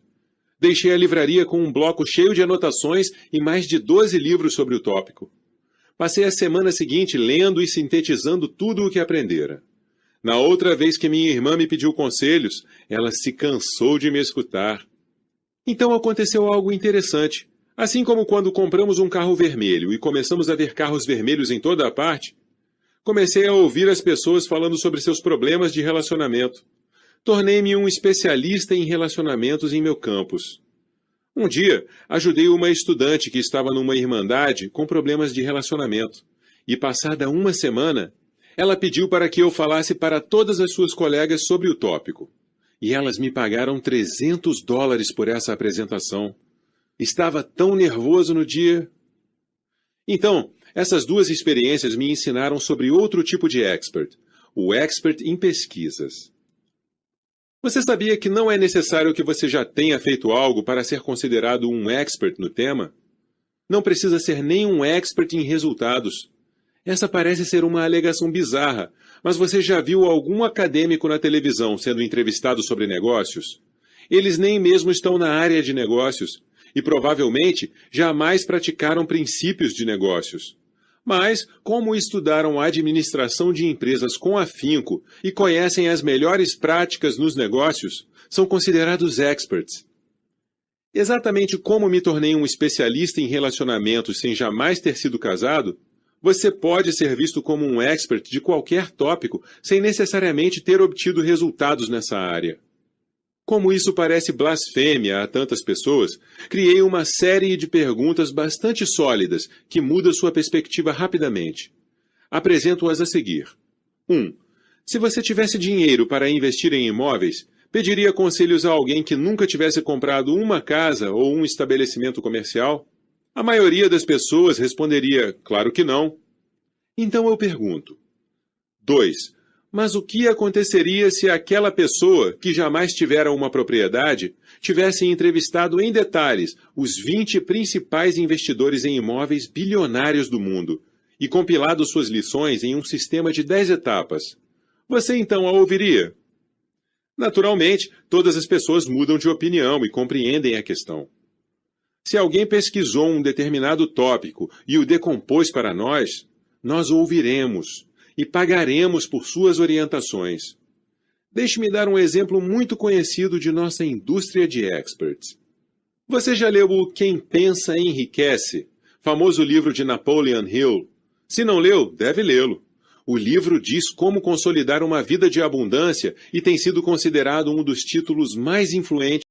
Deixei a livraria com um bloco cheio de anotações e mais de 12 livros sobre o tópico. Passei a semana seguinte lendo e sintetizando tudo o que aprendera. Na outra vez que minha irmã me pediu conselhos, ela se cansou de me escutar. Então aconteceu algo interessante. Assim como quando compramos um carro vermelho e começamos a ver carros vermelhos em toda a parte, comecei a ouvir as pessoas falando sobre seus problemas de relacionamento. Tornei-me um especialista em relacionamentos em meu campus. Um dia, ajudei uma estudante que estava numa irmandade com problemas de relacionamento. E passada uma semana, ela pediu para que eu falasse para todas as suas colegas sobre o tópico. E elas me pagaram $300 por essa apresentação. Estava tão nervoso no dia. Então, essas 2 experiências me ensinaram sobre outro tipo de expert, o expert em pesquisas. Você sabia que não é necessário que você já tenha feito algo para ser considerado um expert no tema? Não precisa ser nem um expert em resultados. Essa parece ser uma alegação bizarra, mas você já viu algum acadêmico na televisão sendo entrevistado sobre negócios? Eles nem mesmo estão na área de negócios e provavelmente jamais praticaram princípios de negócios. Mas, como estudaram a administração de empresas com afinco e conhecem as melhores práticas nos negócios, são considerados experts. Exatamente como me tornei um especialista em relacionamentos sem jamais ter sido casado, você pode ser visto como um expert de qualquer tópico sem necessariamente ter obtido resultados nessa área. Como isso parece blasfêmia a tantas pessoas, criei uma série de perguntas bastante sólidas que muda sua perspectiva rapidamente. Apresento-as a seguir. 1. Se você tivesse dinheiro para investir em imóveis, pediria conselhos a alguém que nunca tivesse comprado uma casa ou um estabelecimento comercial? A maioria das pessoas responderia, claro que não. Então eu pergunto. 2. Mas o que aconteceria se aquela pessoa, que jamais tivera uma propriedade, tivesse entrevistado em detalhes os 20 principais investidores em imóveis bilionários do mundo e compilado suas lições em um sistema de 10 etapas? Você então a ouviria? Naturalmente, todas as pessoas mudam de opinião e compreendem a questão. Se alguém pesquisou um determinado tópico e o decompôs para nós o ouviremos e pagaremos por suas orientações. Deixe-me dar um exemplo muito conhecido de nossa indústria de experts. Você já leu o Quem Pensa Enriquece, famoso livro de Napoleon Hill? Se não leu, deve lê-lo. O livro diz como consolidar uma vida de abundância e tem sido considerado um dos títulos mais influentes